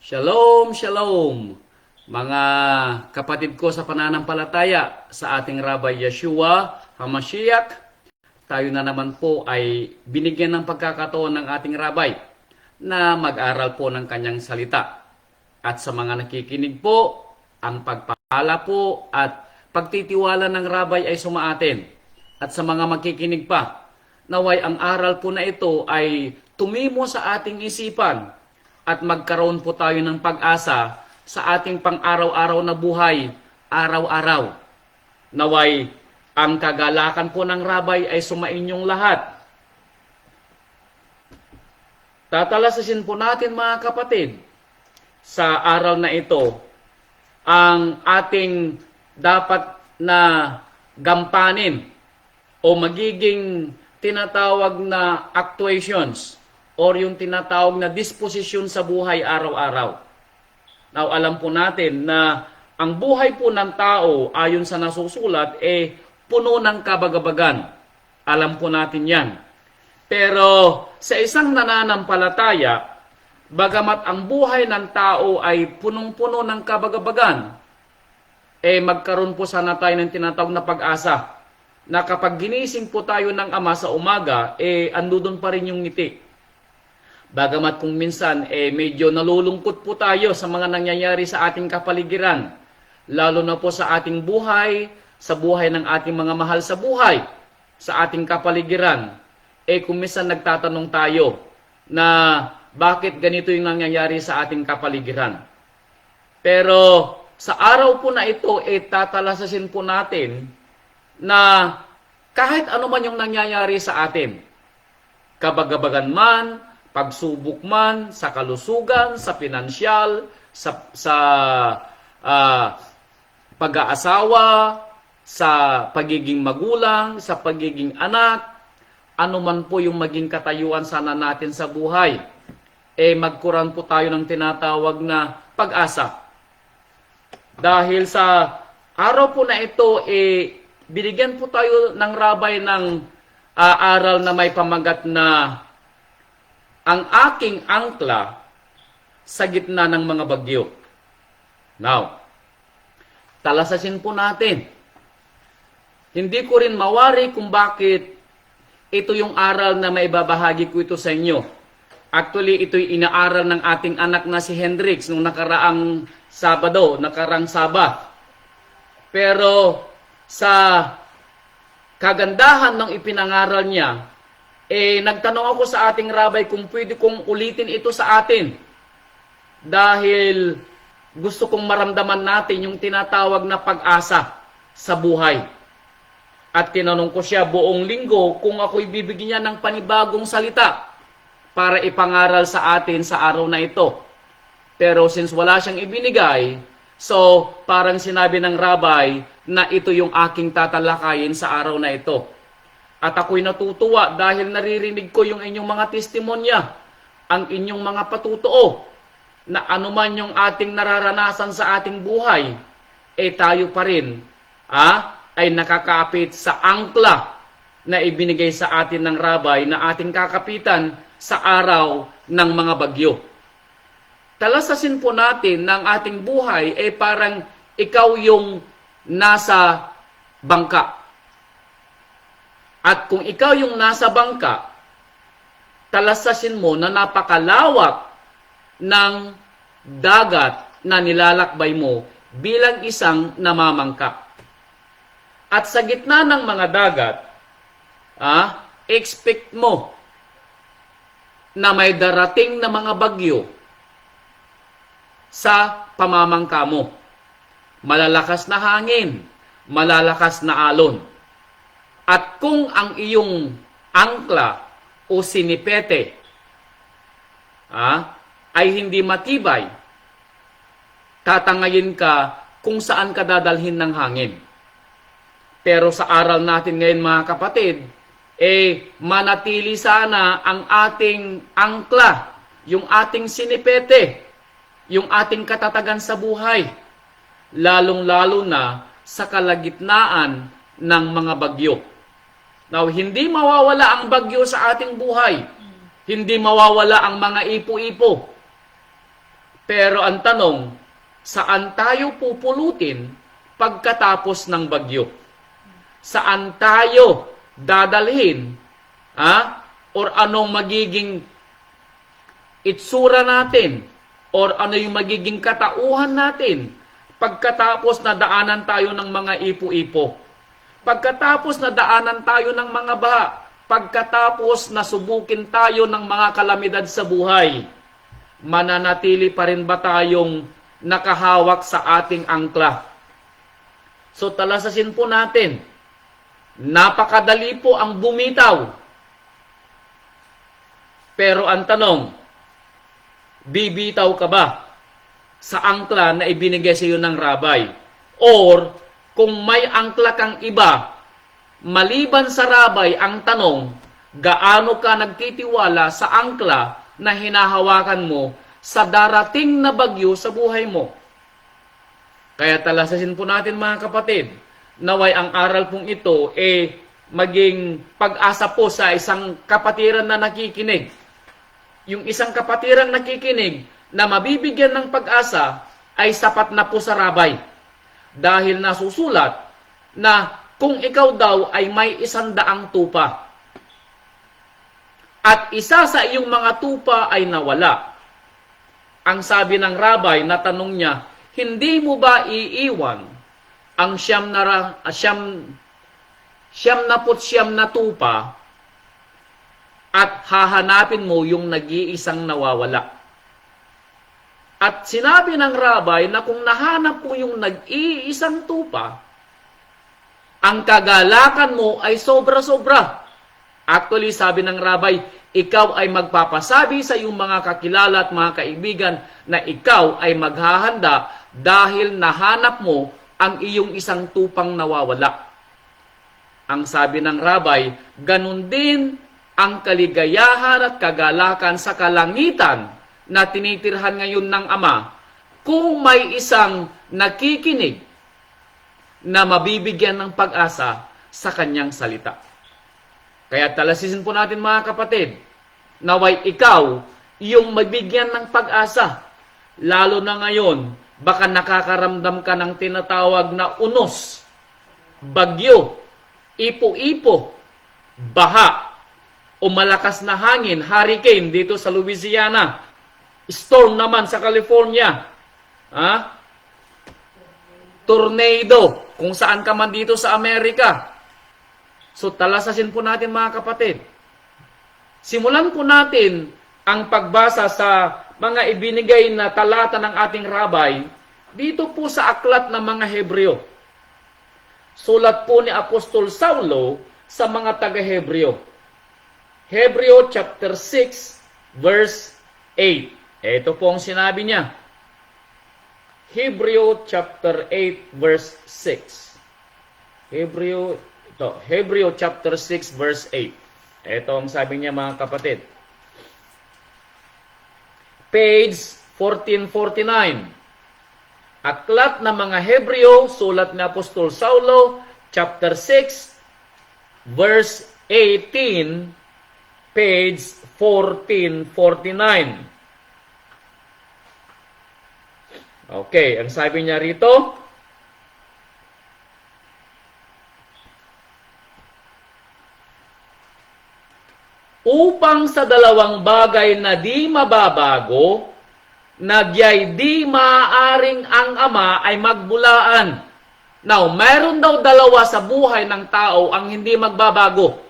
Shalom, shalom, mga kapatid ko sa pananampalataya sa ating Rabbi Yeshua HaMashiach. Tayo na naman po ay binigyan ng pagkakataon ng ating Rabbi na mag-aral po ng kanyang salita. At sa mga nakikinig po, ang pagpapala po at pagtitiwala ng Rabbi ay sumaatin. At sa mga makikinig pa, naway ang aral po na ito ay tumimo sa ating isipan at magkaroon po tayo ng pag-asa sa ating pang-araw-araw na buhay, araw-araw. Naway, ang kagalakan po ng Rabbi ay sumainyong lahat. Tatalasasin po natin mga kapatid, sa aral na ito, ang ating dapat na gampanin o magiging tinatawag na actuations or yung tinatawag na disposisyon sa buhay araw-araw. Now, alam po natin na ang buhay po ng tao ayon sa nasusulat puno ng kabagabagan. Alam po natin yan. Pero sa isang nananampalataya, bagamat ang buhay ng tao ay punong-puno ng kabagabagan, magkaroon po sana tayo ng tinatawag na pag-asa na kapag ginising po tayo ng Ama sa umaga, andudon pa rin yung ngiti. Bagamat kung minsan medyo nalulungkot po tayo sa mga nangyayari sa ating kapaligiran, lalo na po sa ating buhay, sa buhay ng ating mga mahal sa buhay, sa ating kapaligiran, kung minsan nagtatanong tayo na bakit ganito yung nangyayari sa ating kapaligiran. Pero sa araw po na ito, tatalasasin po natin na kahit ano man yung nangyayari sa atin, kabagabagan man, pagsubok man, sa kalusugan, sa pinansyal, sa pag-aasawa, sa pagiging magulang, sa pagiging anak, ano man po yung maging katayuan sana natin sa buhay, magkuran po tayo ng tinatawag na pag-asa. Dahil sa araw po na ito, binigyan po tayo ng Rabbi ng aral na may pamagat na ang aking angkla sa gitna ng mga bagyo. Now, talasasin po natin. Hindi ko rin mawari kung bakit ito yung aral na maibabahagi ko ito sa inyo. Actually, ito'y inaaral ng ating anak na si Hendrix nung nakaraang Sabat. Pero sa kagandahan ng ipinangaral niya, nagtanong ako sa ating Rabbi kung pwede kong ulitin ito sa atin. Dahil gusto kong maramdaman natin yung tinatawag na pag-asa sa buhay. At tinanong ko siya buong linggo kung ako'y bibigyan niya ng panibagong salita para ipangaral sa atin sa araw na ito. Pero since wala siyang ibinigay, so parang sinabi ng Rabbi na ito yung aking tatalakayin sa araw na ito. At ako'y natutuwa dahil naririnig ko yung inyong mga testimonya, ang inyong mga patutuo, na anuman yung ating nararanasan sa ating buhay, tayo pa rin ay nakakapit sa angkla na ibinigay sa atin ng Rabbi na ating kakapitan sa araw ng mga bagyo. Talasasin po natin ng ating buhay parang ikaw yung nasa bangka. At kung ikaw yung nasa bangka, talasasin mo na napakalawak ng dagat na nilalakbay mo bilang isang namamangka. At sa gitna ng mga dagat, expect mo na may darating na mga bagyo sa pamamangka mo. Malalakas na hangin, malalakas na alon. At kung ang iyong angkla o sinipete ay hindi matibay, tatangayin ka kung saan ka dadalhin ng hangin. Pero sa aral natin ngayon mga kapatid, manatili sana ang ating angkla, yung ating sinipete, yung ating katatagan sa buhay, lalong-lalo na sa kalagitnaan ng mga bagyo. Now, hindi mawawala ang bagyo sa ating buhay. Hindi mawawala ang mga ipo-ipo. Pero ang tanong, saan tayo pupulutin pagkatapos ng bagyo? Saan tayo dadalhin? Or anong magiging itsura natin? Or ano yung magiging katauhan natin pagkatapos na daanan tayo ng mga ipo-ipo? Pagkatapos na daanan tayo ng mga baha? Pagkatapos na subukin tayo ng mga kalamidad sa buhay? Mananatili pa rin ba tayong nakahawak sa ating angkla? So talasasin po natin, napakadali po ang bumitaw. Pero ang tanong, bibitaw ka ba sa angkla na ibinigay sa iyo ng rabay? Or kung may angkla kang iba, maliban sa rabay, ang tanong, gaano ka nagtitiwala sa angkla na hinahawakan mo sa darating na bagyo sa buhay mo? Kaya talasasin po natin mga kapatid, naway ang aral pong ito maging pag-asa po sa isang kapatiran na nakikinig. Yung isang kapatirang nakikinig na mabibigyan ng pag-asa ay sapat na po sa rabay. Dahil nasusulat na kung ikaw daw ay may 100 tupa at isa sa iyong mga tupa ay nawala. Ang sabi ng rabay na tanong niya, hindi mo ba iiwan ang siyam na tupa at hahanapin mo yung nag-iisang nawawala? At sinabi ng rabay na kung nahanap mo yung nag-iisang tupa, ang kagalakan mo ay sobra-sobra. Actually, sabi ng rabay, ikaw ay magpapasabi sa iyong mga kakilala at mga kaibigan na ikaw ay maghahanda dahil nahanap mo ang iyong isang tupang nawawala. Ang sabi ng rabay, ganun din ang kaligayahan at kagalakan sa kalangitan na tinitirhan ngayon ng Ama kung may isang nakikinig na mabibigyan ng pag-asa sa kanyang salita. Kaya talasisin po natin mga kapatid, naway ikaw yung mabigyan ng pag-asa. Lalo na ngayon, baka nakakaramdam ka ng tinatawag na unos, bagyo, ipo-ipo, baha, o malakas na hangin, hurricane dito sa Louisiana, storm naman sa California, tornado, kung saan ka man dito sa Amerika. So talasasin po natin mga kapatid. Simulan po natin ang pagbasa sa mga ibinigay na talata ng ating rabay dito po sa aklat ng mga Hebreo. Sulat po ni Apostol Saulo sa mga taga-Hebreo. Hebreo chapter 6 verse 8. Ito po ang sinabi niya. Hebreo chapter 8 verse 6. Hebreo chapter 6 verse 8. Ito ang sabi niya mga kapatid. Page 1449. Aklat ng mga Hebreo, sulat ni Apostol Saulo, chapter 6 verse 18, page 1449. Okay, ang sabi niya rito, upang sa dalawang bagay na di mababago, nagyay di maaaring ang Ama ay magbulaan. Now, mayroon daw dalawa sa buhay ng tao ang hindi magbabago.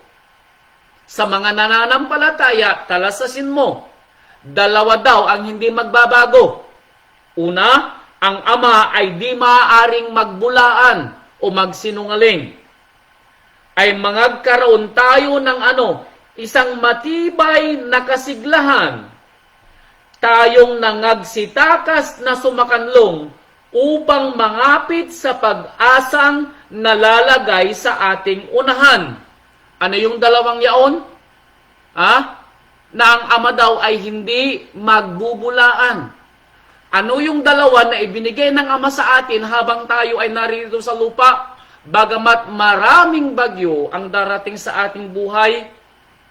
Sa mga nananampalataya, talasasin mo, dalawa daw ang hindi magbabago. Una, ang Ama ay di maaaring magbulaan o magsinungaling. Ay magkaroon tayo ng isang matibay na kasiglahan. Tayong nangagsitakas na sumakanlong upang mangapit sa pag-asang nalalagay sa ating unahan. Ano yung dalawang yaon? Na ang Ama daw ay hindi magbubulaan. Ano yung dalawa na ibinigay ng Ama sa atin habang tayo ay narito sa lupa? Bagamat maraming bagyo ang darating sa ating buhay,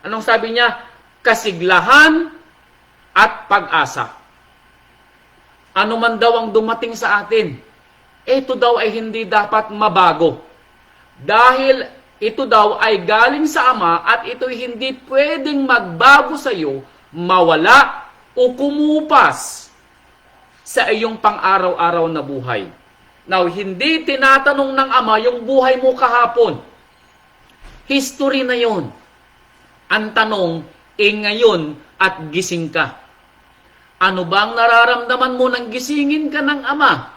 anong sabi niya? Kasiglahan at pag-asa. Ano man daw ang dumating sa atin, ito daw ay hindi dapat mabago. Dahil ito daw ay galing sa Ama at ito'y hindi pwedeng magbago sa iyo, mawala o kumupas sa iyong pang-araw-araw na buhay. Now, hindi tinatanong ng Ama yung buhay mo kahapon. History na yon. Ang tanong, ngayon at gising ka. Ano bang nararamdaman mo nang gisingin ka ng Ama?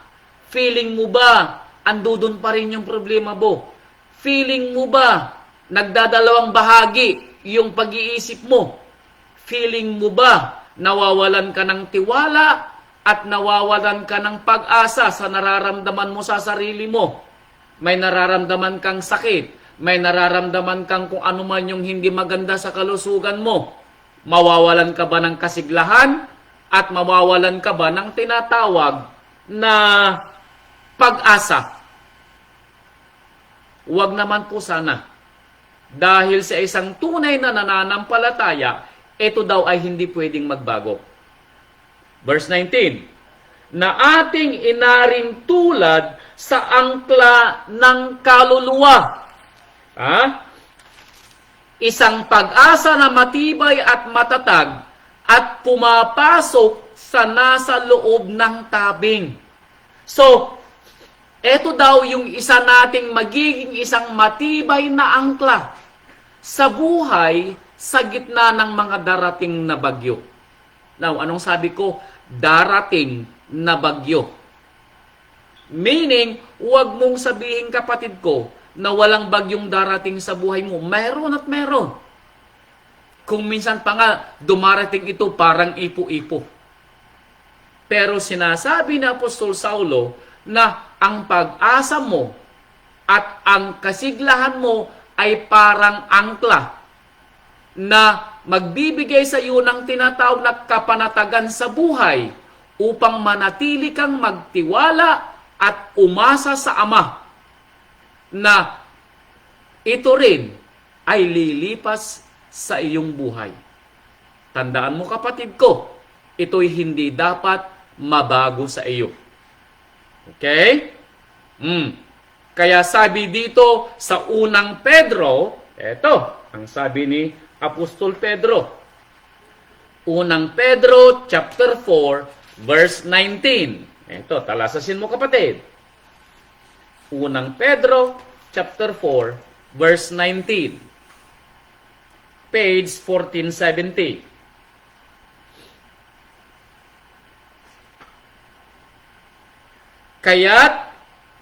Feeling mo ba andudun pa rin yung problema mo? Feeling mo ba nagdadalawang bahagi yung pag-iisip mo? Feeling mo ba nawawalan ka ng tiwala at nawawalan ka ng pag-asa sa nararamdaman mo sa sarili mo? May nararamdaman kang sakit, may nararamdaman kang kung ano man yung hindi maganda sa kalusugan mo. Mawawalan ka ba ng kasiglahan at mawawalan ka ba ng tinatawag na pag-asa? Huwag naman po sana. Dahil sa isang tunay na nananampalataya, ito daw ay hindi pwedeng magbago. Verse 19, na ating inaring tulad sa angkla ng kaluluwa. Isang pag-asa na matibay at matatag at pumapasok sa nasa loob ng tabing. So, eto daw yung isa nating magiging isang matibay na angkla sa buhay sa gitna ng mga darating na bagyo. Now, anong sabi ko? Darating na bagyo. Meaning, huwag mong sabihin, kapatid ko, na walang bagyong darating sa buhay mo. Meron at meron. Kung minsan pa nga, dumarating ito parang ipo-ipo. Pero sinasabi ni Apostol Saulo na ang pag-asa mo at ang kasiglahan mo ay parang angkla na magbibigay sa iyo ng tinatawag na kapanatagan sa buhay upang manatili kang magtiwala at umasa sa Ama na ito rin ay lilipas sa iyong buhay. Tandaan mo, kapatid ko, ito'y hindi dapat mabago sa iyo. Okay? Kaya sabi dito sa unang Pedro, eto, ang sabi ni Apostol Pedro. Unang Pedro, chapter 4, verse 19. Eto, talasasin mo, kapatid. Unang Pedro, chapter 4, verse 19. Page 1470. Kaya't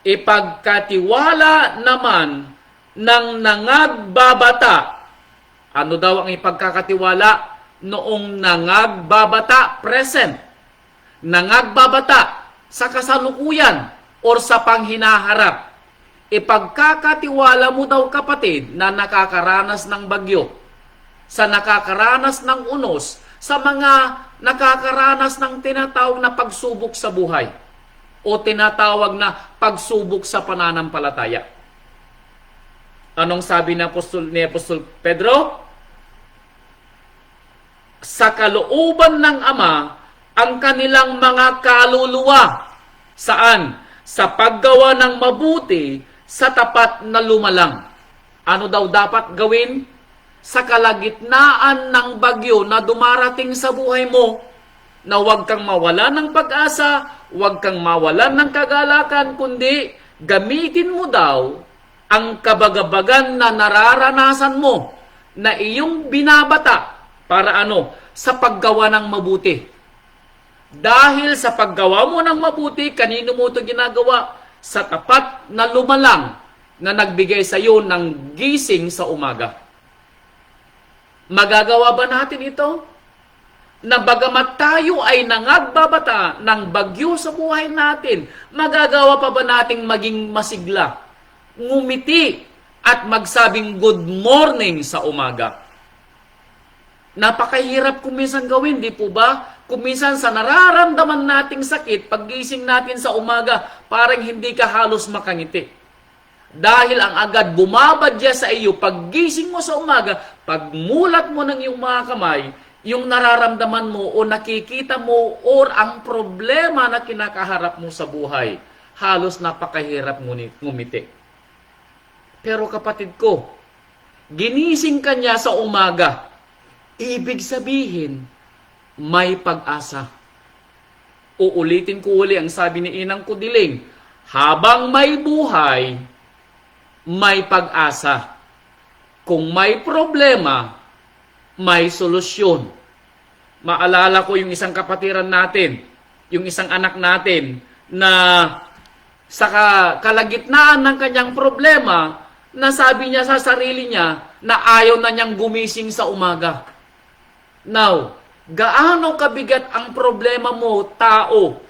ipagkatiwala naman ng nangagbabata. Ano daw ang ipagkakatiwala? Noong nangagbabata, present. Nangagbabata sa kasalukuyan or sa panghinaharap. Ipagkakatiwala mo daw, kapatid, na nakakaranas ng bagyo, sa nakakaranas ng unos, sa mga nakakaranas ng tinatawag na pagsubok sa buhay o tinatawag na pagsubok sa pananampalataya. Anong sabi ni Apostol Pedro? Sa kalooban ng Ama ang kanilang mga kaluluwa. Saan? Sa paggawa ng mabuti sa tapat na lumalang. Ano daw dapat gawin? Sa kalagitnaan ng bagyo na dumarating sa buhay mo, na huwag kang mawala ng pag-asa, huwag kang mawalan ng kagalakan, kundi gamitin mo daw ang kabagabagan na nararanasan mo na iyong binabata para ano? Sa paggawa ng mabuti. Dahil sa paggawa mo ng mabuti, kanino mo ito ginagawa? Sa tapat na lumalang na nagbigay sa iyo ng gising sa umaga. Magagawa ba natin ito? Na bagamat tayo ay nangagbabata ng bagyo sa buhay natin, magagawa pa ba nating maging masigla, ngumiti, at magsabing good morning sa umaga? Napakahirap kuminsan gawin, di po ba? Kuminsan sa nararamdaman nating sakit, paggising natin sa umaga, parang hindi ka halos makangiti. Dahil ang agad bumabadya sa iyo, paggising mo sa umaga, pagmulat mo ng iyong mga kamay, yung nararamdaman mo o nakikita mo or ang problema na kinakaharap mo sa buhay, halos napakahirap ngumiti. Pero kapatid ko, ginising ka niya sa umaga, ibig sabihin, may pag-asa. Uulitin ko uli ang sabi ni Inang Kudiling, habang may buhay, may pag-asa. Kung may problema, may solusyon. Maalala ko yung isang kapatiran natin, yung isang anak natin, na sa kalagitnaan ng kanyang problema, nasabi niya sa sarili niya na ayaw na niyang gumising sa umaga. Now, gaano kabigat ang problema mo, tao,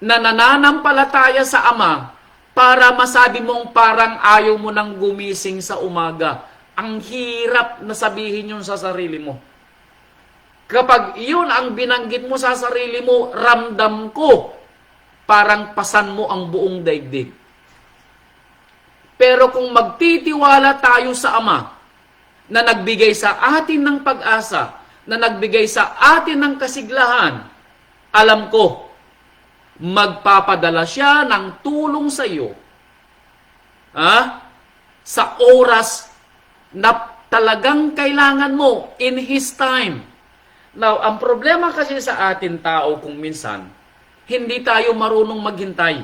na nananampalataya sa Ama para masabi mong parang ayaw mo nang gumising sa umaga. Ang hirap na sabihin yun sa sarili mo. Kapag yun ang binanggit mo sa sarili mo, ramdam ko, parang pasan mo ang buong daigdig. Pero kung magtitiwala tayo sa Ama, na nagbigay sa atin ng pag-asa, na nagbigay sa atin ng kasiglahan, alam ko, magpapadala siya ng tulong sa iyo. Sa oras na talagang kailangan mo in His time. Now, ang problema kasi sa atin tao kung minsan, hindi tayo marunong maghintay.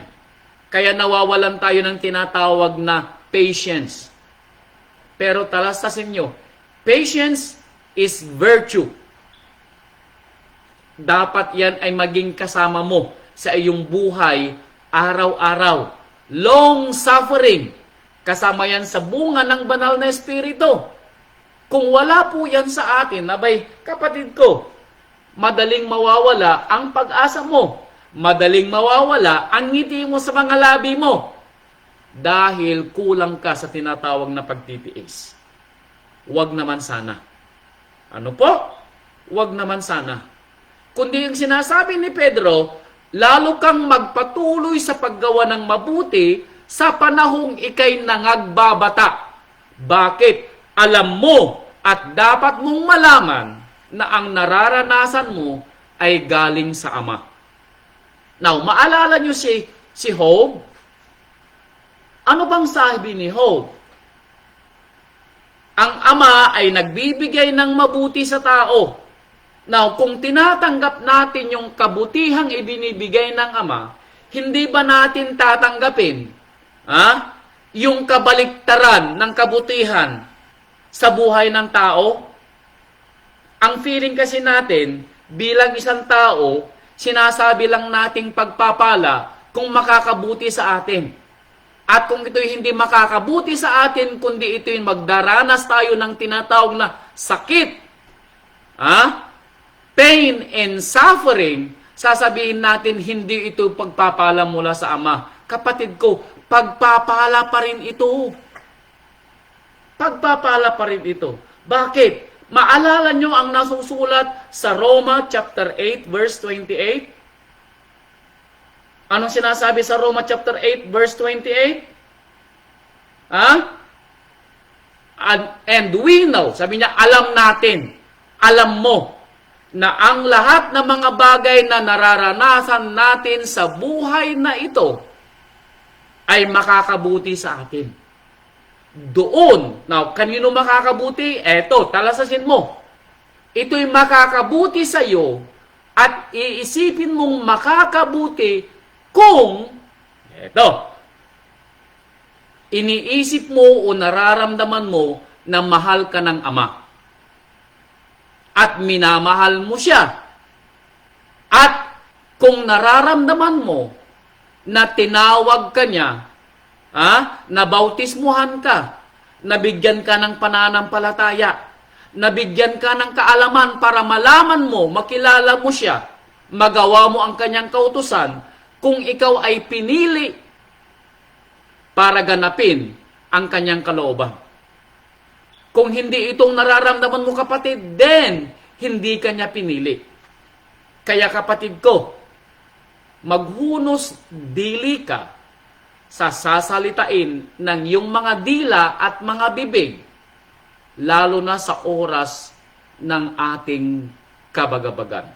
Kaya nawawalan tayo ng tinatawag na patience. Pero talastasin nyo, patience is virtue. Dapat yan ay maging kasama mo sa iyong buhay araw-araw. Long suffering. Kasama yan sa bunga ng banal na espiritu. Kung wala po yan sa atin, abay, kapatid ko, madaling mawawala ang pag-asa mo. Madaling mawawala ang ngiti mo sa mga labi mo. Dahil kulang ka sa tinatawag na pagtitiis. Huwag naman sana. Ano po? Huwag naman sana. Kundi yung sinasabi ni Pedro, lalo kang magpatuloy sa paggawa ng mabuti sa panahong ikay nangagbabata. Bakit? Alam mo at dapat mong malaman na ang nararanasan mo ay galing sa Ama. Now, maalala nyo si Job? Ano bang sabi ni Job? Ang Ama ay nagbibigay ng mabuti sa tao. Now, kung tinatanggap natin yung kabutihang ibinibigay ng Ama, hindi ba natin tatanggapin yung kabaliktaran ng kabutihan sa buhay ng tao? Ang feeling kasi natin, bilang isang tao, sinasabi lang nating pagpapala kung makakabuti sa atin. At kung ito'y hindi makakabuti sa atin, kundi ito'y magdaranas tayo ng tinatawag na sakit, pain and suffering, sasabihin natin hindi ito pagpapala mula sa Ama. Kapatid ko, pagpapala pa rin ito. Pagpapala pa rin ito. Bakit? Maalala nyo ang nasusulat sa Roma chapter 8 verse 28? Anong sinasabi sa Roma chapter 8 verse 28? And we know, sabi niya, alam natin, alam mo, na ang lahat ng mga bagay na nararanasan natin sa buhay na ito ay makakabuti sa atin. Doon, now, kanino makakabuti? Eto, talasasin mo. Ito'y makakabuti sa iyo at iisipin mong makakabuti kung, eto, iniisip mo o nararamdaman mo na mahal ka ng Ama. At minamahal mo siya. At kung nararamdaman mo na tinawag ka niya, nabautismuhan ka, nabigyan ka ng pananampalataya, nabigyan ka ng kaalaman para malaman mo, makilala mo siya, magawa mo ang kanyang kautusan, kung ikaw ay pinili para ganapin ang kanyang kalooban. Kung hindi itong nararamdaman mo, kapatid, then hindi ka niya pinili. Kaya kapatid ko, maghunos dili ka sa sasalitain ng iyong mga dila at mga bibig, lalo na sa oras ng ating kabagabagan.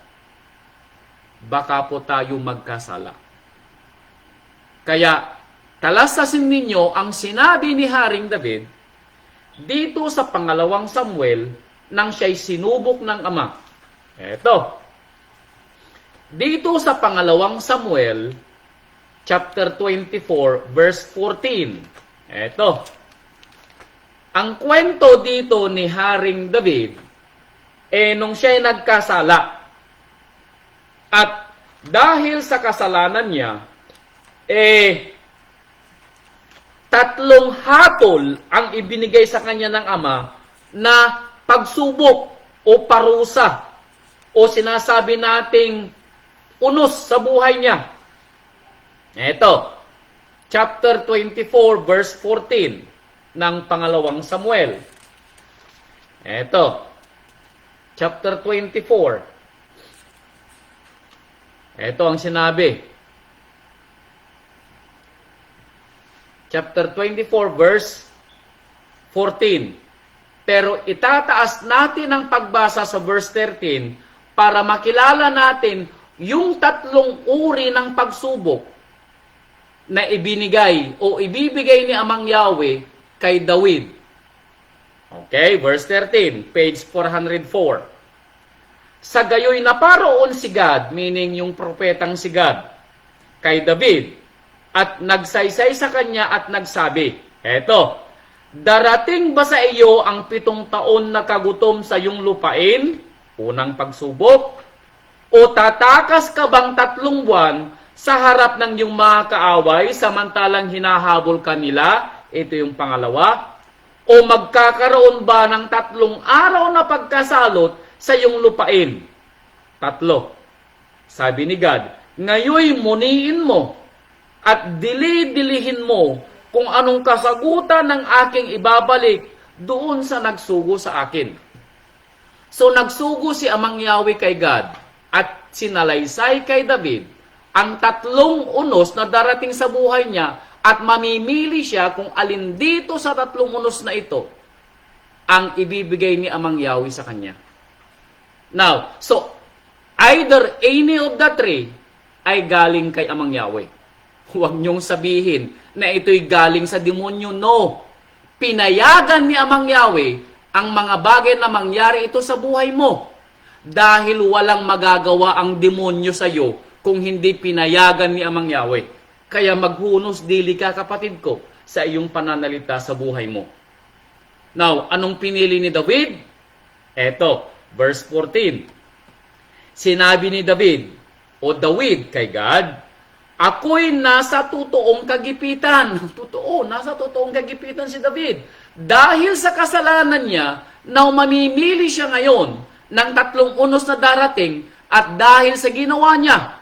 Baka po tayo magkasala. Kaya, talasasin ninyo ang sinabi ni Haring David dito sa pangalawang Samuel nang siya'y sinubok ng ama. Eto. Dito sa pangalawang Samuel, chapter 24, verse 14. Eto. Ang kwento dito ni Haring David, nung siya'y nagkasala. At dahil sa kasalanan niya, tatlong hatol ang ibinigay sa kanya ng ama na pagsubok o parusa o sinasabi nating unos sa buhay niya. Ito, chapter 24, verse 14 ng pangalawang Samuel. Ito, chapter 24. Ito ang sinabi. Chapter 24, verse 14. Pero itataas natin ang pagbasa sa verse 13 para makilala natin yung tatlong uri ng pagsubok na ibinigay o ibibigay ni Amang Yahweh kay David. Okay, verse 13, page 404. Sa gayoy naparoon si Gad, meaning yung propetang si Gad, kay David, at nagsaysay sa kanya at nagsabi, eto, darating ba sa iyo ang 7 taon na kagutom sa iyong lupain, unang pagsubok, o tatakas ka bang 3 buwan sa harap ng iyong mga kaaway samantalang hinahabol ka nila, ito yung pangalawa, o magkakaroon ba ng 3 araw na pagkasalot sa iyong lupain? 3. Sabi ni Gad, ngayoy muniin mo at dili-dilihin mo kung anong kasagutan ng aking ibabalik doon sa nagsugo sa akin. So nagsugo si Amang Yahweh kay Gad at sinalaysay kay David ang 3 unos na darating sa buhay niya at mamimili siya kung alin dito sa 3 unos na ito ang ibibigay ni Amang Yahweh sa kanya. Now, so, either any of the 3 ay galing kay Amang Yahweh. Huwag niyong sabihin na ito'y galing sa demonyo. No. Pinayagan ni Amang Yahweh ang mga bagay na mangyari ito sa buhay mo. Dahil walang magagawa ang demonyo sa iyo kung hindi pinayagan ni Amang Yahweh. Kaya maghunos dili ka, kapatid ko, sa iyong pananalita sa buhay mo. Now, anong pinili ni David? Eto, verse 14. Sinabi ni David, o David kay Gad, ako'y nasa totoong kagipitan. Totoo, nasa totoong kagipitan si David. Dahil sa kasalanan niya, na mamimili siya ngayon ng 3 unos na darating at dahil sa ginawa niya,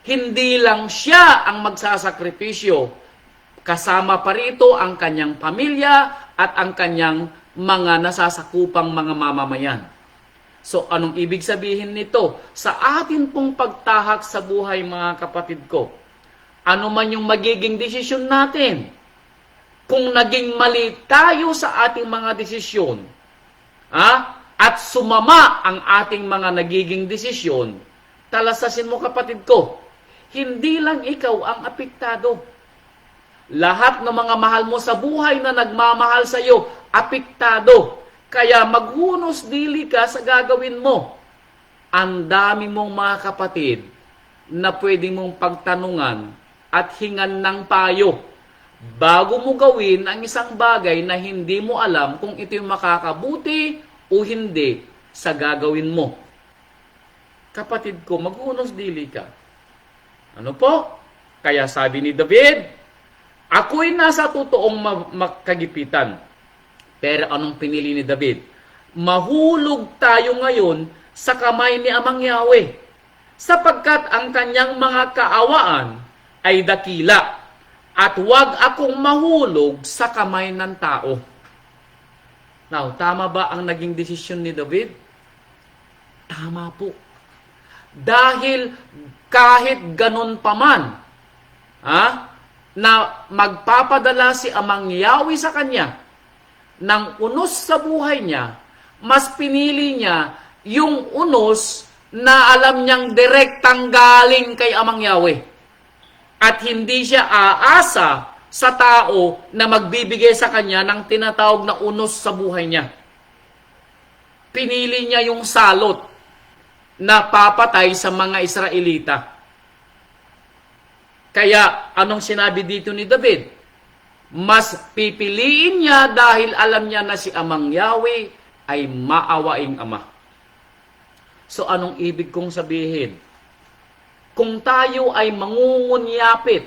hindi lang siya ang magsasakripisyo. Kasama pa rito ang kanyang pamilya at ang kanyang mga nasasakupang mga mamamayan. So, anong ibig sabihin nito? Sa atin pong pagtahak sa buhay, mga kapatid ko, ano man yung magiging desisyon natin, kung naging mali tayo sa ating mga desisyon, at sumama ang ating mga nagiging desisyon, talasasin mo, kapatid ko, hindi lang ikaw ang apektado. Lahat ng mga mahal mo sa buhay na nagmamahal sa iyo, apektado. Kaya maghunos dili ka sa gagawin mo. Ang dami mong mga kapatid na pwede mong pagtanungan at hingan ng payo bago mo gawin ang isang bagay na hindi mo alam kung ito yung makakabuti o hindi sa gagawin mo. Kapatid ko, maghunos dili ka. Ano po? Kaya sabi ni David, ako'y nasa totoong kagipitan. Pero anong pinili ni David? Mahulog tayo ngayon sa kamay ni Amang Yahweh, sapagkat ang kanyang mga kaawaan ay dakila, at huwag akong mahulog sa kamay ng tao. Now, tama ba ang naging desisyon ni David? Tama po. Dahil kahit ganun pa man, na magpapadala si Amang Yahweh sa kanya ng unos sa buhay niya, mas pinili niya yung unos na alam niyang direktang galing kay Amang Yahweh. At hindi siya aasa sa tao na magbibigay sa kanya ng tinatawag na unos sa buhay niya. Pinili niya yung salot na papatay sa mga Israelita. Kaya, anong sinabi dito ni David? Mas pipiliin niya dahil alam niya na si Amang Yahweh ay maawaing ama. So, anong ibig kong sabihin? Kung tayo ay mangungunyapit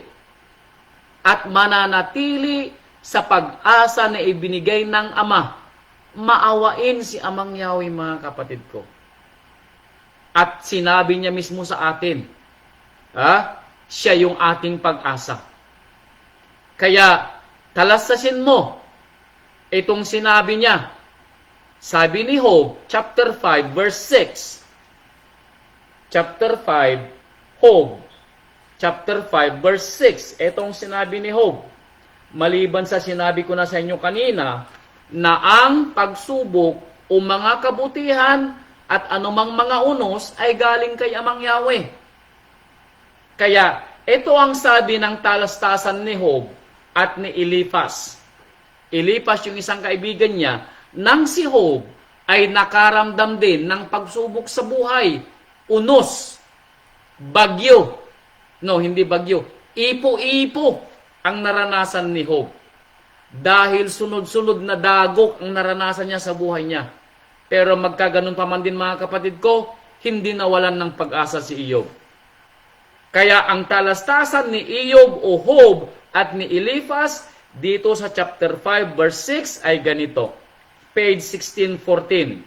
at mananatili sa pag-asa na ibinigay ng Ama, maawain si Amang Yahweh, mga kapatid ko. At sinabi niya mismo sa atin, siya yung ating pag-asa. Kaya, talastasin mo itong sinabi niya. Sabi ni Job, chapter 5, verse 6. Chapter 5, Job. Chapter 5, verse 6. Itong sinabi ni Job. Maliban sa sinabi ko na sa inyo kanina, na ang pagsubok o mga kabutihan at anumang mga unos ay galing kay Amang Yahweh. Kaya, ito ang sabi ng talastasan ni Job at ni Eliphaz. Eliphaz yung isang kaibigan niya, nang si Job ay nakaramdam din ng pagsubok sa buhay, unos, bagyo. No, hindi bagyo. Ipo-ipo ang naranasan ni Job. Dahil sunod-sunod na dagok ang naranasan niya sa buhay niya. Pero magkaganon pa man din, mga kapatid ko, hindi nawalan ng pag-asa si Iyob. Kaya ang talastasan ni Iyob o Job at ni Eliphaz dito sa chapter 5 verse 6 ay ganito. Page 1614.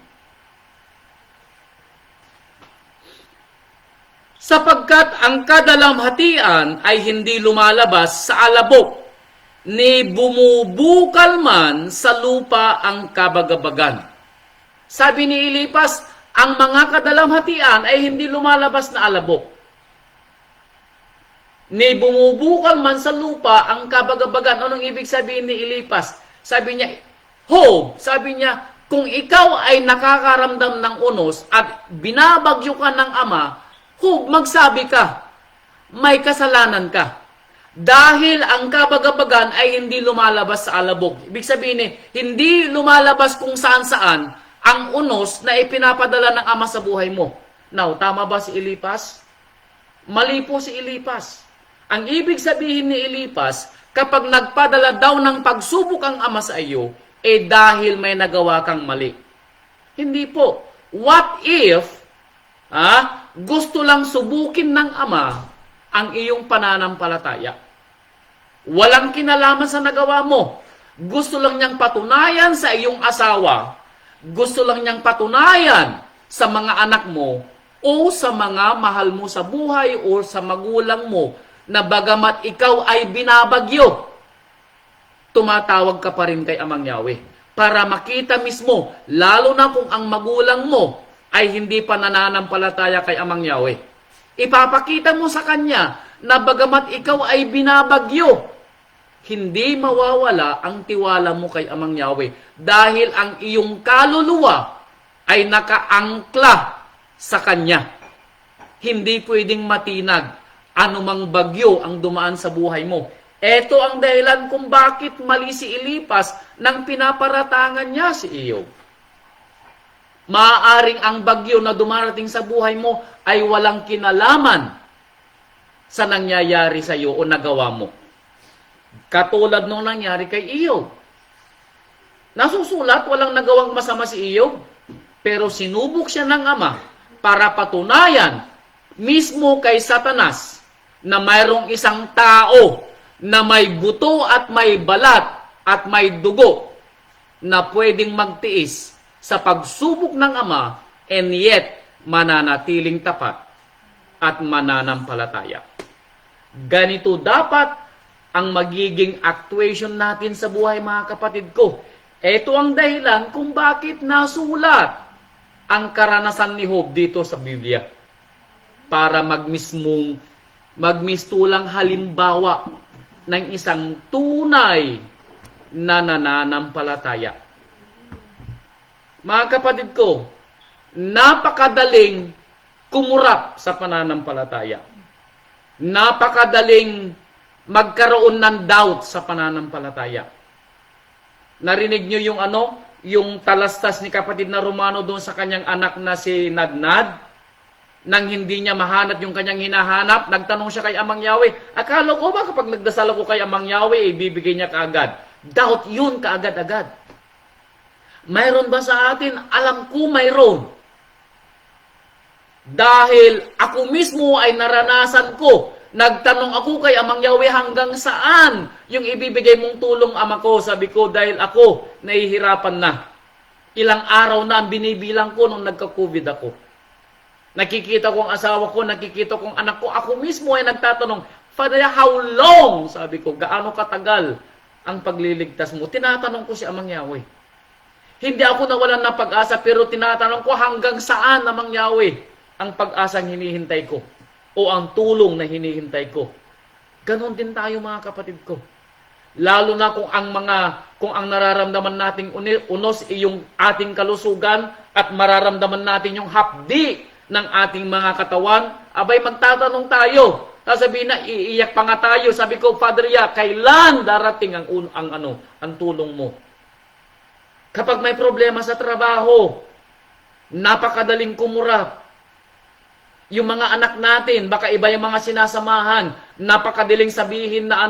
Sapagkat ang kadalamhatian ay hindi lumalabas sa alabok, ni bumubukal man sa lupa ang kabagabagan. Sabi ni Eliphaz, ang mga kadalamhatian ay hindi lumalabas na alabok. Ni bumubukal man sa lupa ang kabagabagan. Anong ibig sabihin ni Eliphaz? Sabi niya, Job, sabi niya, kung ikaw ay nakakaramdam ng unos at binabagyo ka ng ama, Job, magsabi ka, may kasalanan ka. Dahil ang kabagabagan ay hindi lumalabas sa alabok. Ibig sabihin hindi lumalabas kung saan-saan ang unos na ipinapadala ng ama sa buhay mo. Now, tama ba si Eliphaz? Mali po si Eliphaz. Ang ibig sabihin ni Eliphaz, kapag nagpadala daw ng pagsubok ang ama sa iyo, dahil may nagawa kang mali. Hindi po. What if, gusto lang subukin ng ama ang iyong pananampalataya? Walang kinalaman sa nagawa mo. Gusto lang niyang patunayan sa iyong asawa. Gusto lang niyang patunayan sa mga anak mo o sa mga mahal mo sa buhay o sa magulang mo na bagamat ikaw ay binabagyo, tumatawag ka pa rin kay Amang Yahweh para makita mismo, lalo na kung ang magulang mo ay hindi pa nananampalataya kay Amang Yahweh. Ipapakita mo sa kanya na bagamat ikaw ay binabagyo, hindi mawawala ang tiwala mo kay Amang Yahweh dahil ang iyong kaluluwa ay nakaangkla sa Kanya. Hindi pwedeng matinag anumang bagyo ang dumaan sa buhay mo. Ito ang dahilan kung bakit mali si Eliphaz nang pinaparatangan niya si Iyob. Maaaring ang bagyo na dumarating sa buhay mo ay walang kinalaman sa nangyayari sa iyo o nagawa mo. Katulad nung nangyari kay Iyob. Nasusulat, walang nagawang masama si Iyob. Pero sinubok siya ng ama para patunayan mismo kay Satanas na mayroong isang tao na may buto at may balat at may dugo na pwedeng magtiis sa pagsubok ng ama and yet mananatiling tapat at mananampalataya. Ganito dapat ang magiging actuation natin sa buhay, mga kapatid ko. Ito ang dahilan kung bakit nasulat ang karanasan ni Job dito sa Biblia. Para magmistulang halimbawa ng isang tunay na nananampalataya. Mga kapatid ko, napakadaling kumurap sa pananampalataya. Napakadaling magkaroon ng doubt sa pananampalataya. Narinig nyo yung yung talastas ni kapatid na Romano doon sa kanyang anak na si Nadnad? Nang hindi niya mahanap yung kanyang hinahanap, nagtanong siya kay Amang Yahweh, akala ko ba kapag nagdasal ako kay Amang Yahweh, ibibigay niya kaagad? Doubt yun kaagad-agad. Mayroon ba sa atin? Alam ko mayroon. Dahil ako mismo ay naranasan ko. Nagtanong ako kay Amang Yahweh, hanggang saan yung ibibigay mong tulong, Ama ko? Sabi ko, dahil ako nahihirapan na. Ilang araw na ang binibilang ko nung nagka-COVID ako. Nakikita ko ang asawa ko, nakikita ko ang anak ko. Ako mismo ay nagtatanong, Father, how long? Sabi ko, gaano katagal ang pagliligtas mo? Tinatanong ko si Amang Yahweh. Hindi ako nawalan ng pag-asa, pero tinatanong ko hanggang saan, Amang Yahweh, ang pag-asang hinihintay ko o ang tulong na hinihintay ko. Ganon din tayo, mga kapatid ko. Lalo na kung ang nararamdaman nating unos yung ating kalusugan at mararamdaman natin yung hapdi ng ating mga katawan, abay magtatanong tayo. Sasabihin na, iiyak pa nga tayo. Sabi ko, Father Ya, kailan darating ang tulong mo? Kapag may problema sa trabaho, napakadaling kumurap. Yung mga anak natin, baka iba yung mga sinasamahan, napakadaling sabihin na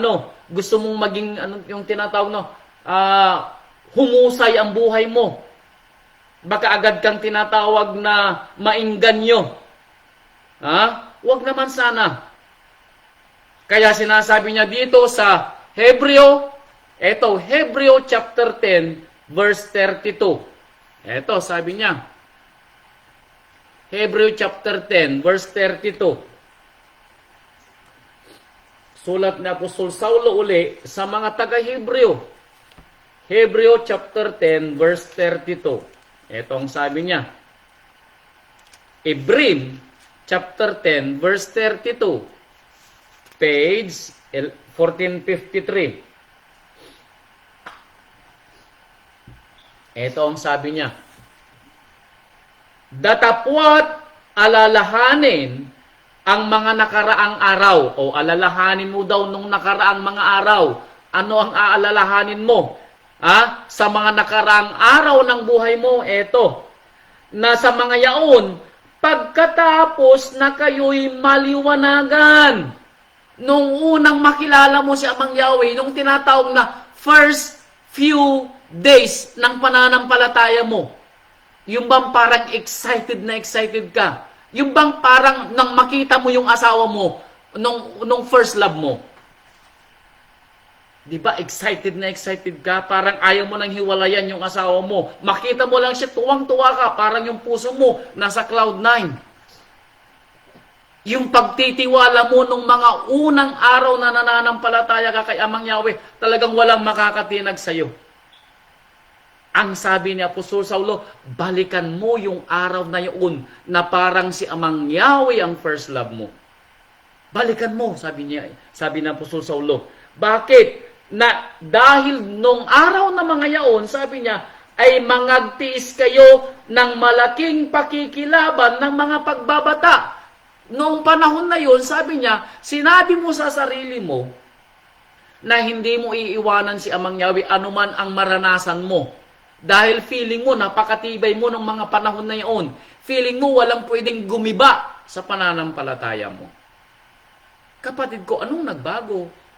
gusto mong maging, yung tinatawag humusay ang buhay mo. Baka agad kang tinatawag na maingganyo. Huwag naman sana. Kaya sinasabi niya dito sa Hebreo chapter 10, verse 32. Ito, sabi niya. Hebreo chapter 10, verse 32. Sulat ni Apostol Saulo uli sa mga taga-Hebreo. Hebreo chapter 10, verse 32. Ito ang sabi niya. Ibrim, chapter 10, verse 32. Page 1453. Ito ang sabi niya. Datapwat alalahanin ang mga nakaraang araw. O alalahanin mo daw nung nakaraang mga araw. Ano ang aalalahanin mo? Sa mga nakaraang araw ng buhay mo, eto, na sa mga yaon, pagkatapos na kayo'y maliwanagan. Nung unang makilala mo si Amang Yahweh, nung tinatawag na first few days ng pananampalataya mo, yung bang parang excited na excited ka? Yung bang parang nang makita mo yung asawa mo, nung first love mo, di ba, excited na excited ka? Parang ayaw mo nang hiwalayan yung asawa mo. Makita mo lang siya, tuwang-tuwa ka. Parang yung puso mo, nasa cloud 9. Yung pagtitiwala mo nung mga unang araw na nananampalataya ka kay Amang Yahweh, talagang walang makakatinag sa'yo. Ang sabi ni Apostol Saulo, balikan mo yung araw na yun na parang si Amang Yahweh ang first love mo. Balikan mo, sabi ni Apostol Saulo. Bakit? Na dahil nung araw na mga yaon, sabi niya, ay mangagtiis kayo ng malaking pakikilaban ng mga pagbabata. Noong panahon na yun, sabi niya, sinabi mo sa sarili mo na hindi mo iiwanan si Amang Yahweh anuman ang maranasan mo. Dahil feeling mo, napakatibay mo ng mga panahon na yun. Feeling mo, walang pwedeng gumiba sa pananampalataya mo. Kapatid ko, anong nagbago?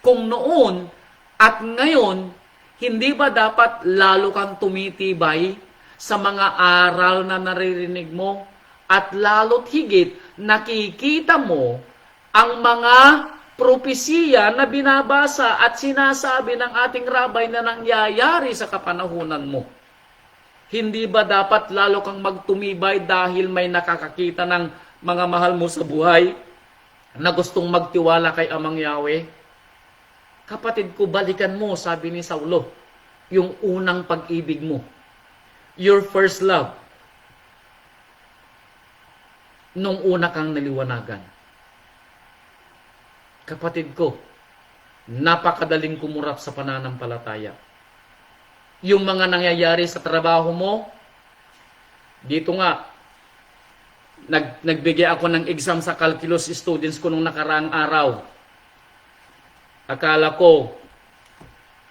Kung noon at ngayon, hindi ba dapat lalo kang tumitibay sa mga aral na naririnig mo? At lalo't higit, nakikita mo ang mga propesiya na binabasa at sinasabi ng ating rabay na nangyayari sa kapanahunan mo. Hindi ba dapat lalo kang magtumibay dahil may nakakakita ng mga mahal mo sa buhay na gustong magtiwala kay Amang Yahweh? Kapatid ko, balikan mo, sabi ni Saulo, yung unang pag-ibig mo. Your first love. Nung una kang naliwanagan. Kapatid ko, napakadaling kumurap sa pananampalataya. Yung mga nangyayari sa trabaho mo, Dito nga, nagbigay ako ng exam sa calculus students ko nung nakaraang araw. Akala ko,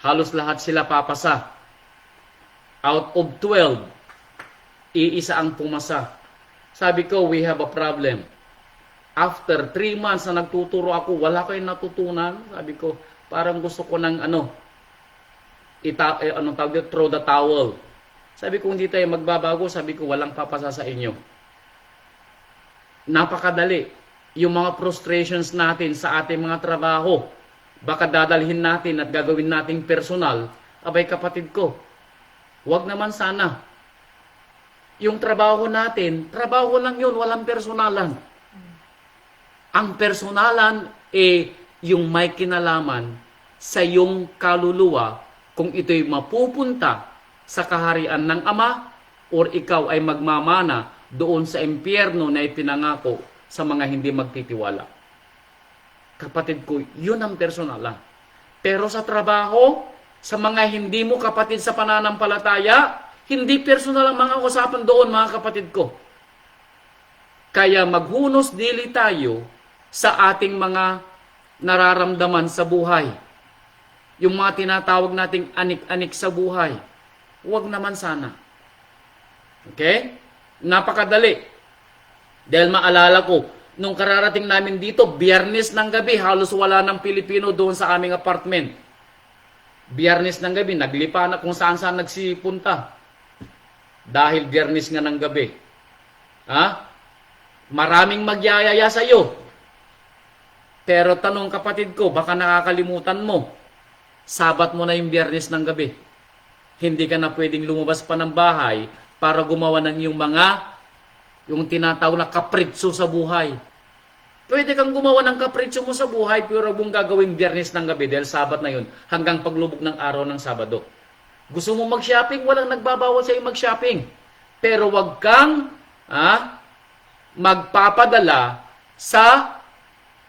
halos lahat sila papasa. Out of 12, iisa ang pumasa. Sabi ko, we have a problem. After 3 months na nagtuturo ako, wala kayong natutunan. Sabi ko, parang gusto ko ng throw the towel. Sabi ko, hindi tayo magbabago. Sabi ko, walang papasa sa inyo. Napakadali. Yung mga frustrations natin sa ating mga trabaho, baka dadalhin natin at gagawin nating personal. Abay kapatid ko, wag naman sana. Yung trabaho natin, trabaho lang yun, walang personalan. Ang personalan yung may kinalaman sa iyong kaluluwa kung ito'y mapupunta sa kaharian ng Ama or ikaw ay magmamana doon sa impyerno na ipinangako sa mga hindi magtitiwala. Kapatid ko, yun ang personalan. Pero sa trabaho, sa mga hindi mo kapatid sa pananampalataya, hindi personal ang mga usapan doon, mga kapatid ko. Kaya maghunos dili tayo sa ating mga nararamdaman sa buhay. Yung mga tinatawag nating anik-anik sa buhay. Huwag naman sana. Okay? Napakadali. Dahil maalala ko, nung kararating namin dito, Biyernes ng gabi, halos wala ng Pilipino doon sa aming apartment. Biyernes ng gabi, naglipa na kung saan-saan nagsipunta. Dahil Biyernes nga ng gabi. Maraming magyayaya sa iyo. Pero tanong kapatid ko, baka nakakalimutan mo. Sabat mo na yung Biyernes ng gabi. Hindi ka na pwedeng lumabas pa ng bahay para gumawa ng yung tinatawag na kapritso sa buhay. Pwede kang gumawa ng kapritso mo sa buhay, pero huwag mong gagawin Biyernes ng gabi dahil Sabat na yun hanggang paglubog ng araw ng Sabado. Gusto mo mag-shopping? Walang nagbabawal sa iyo mag-shopping. Pero huwag kang magpapadala sa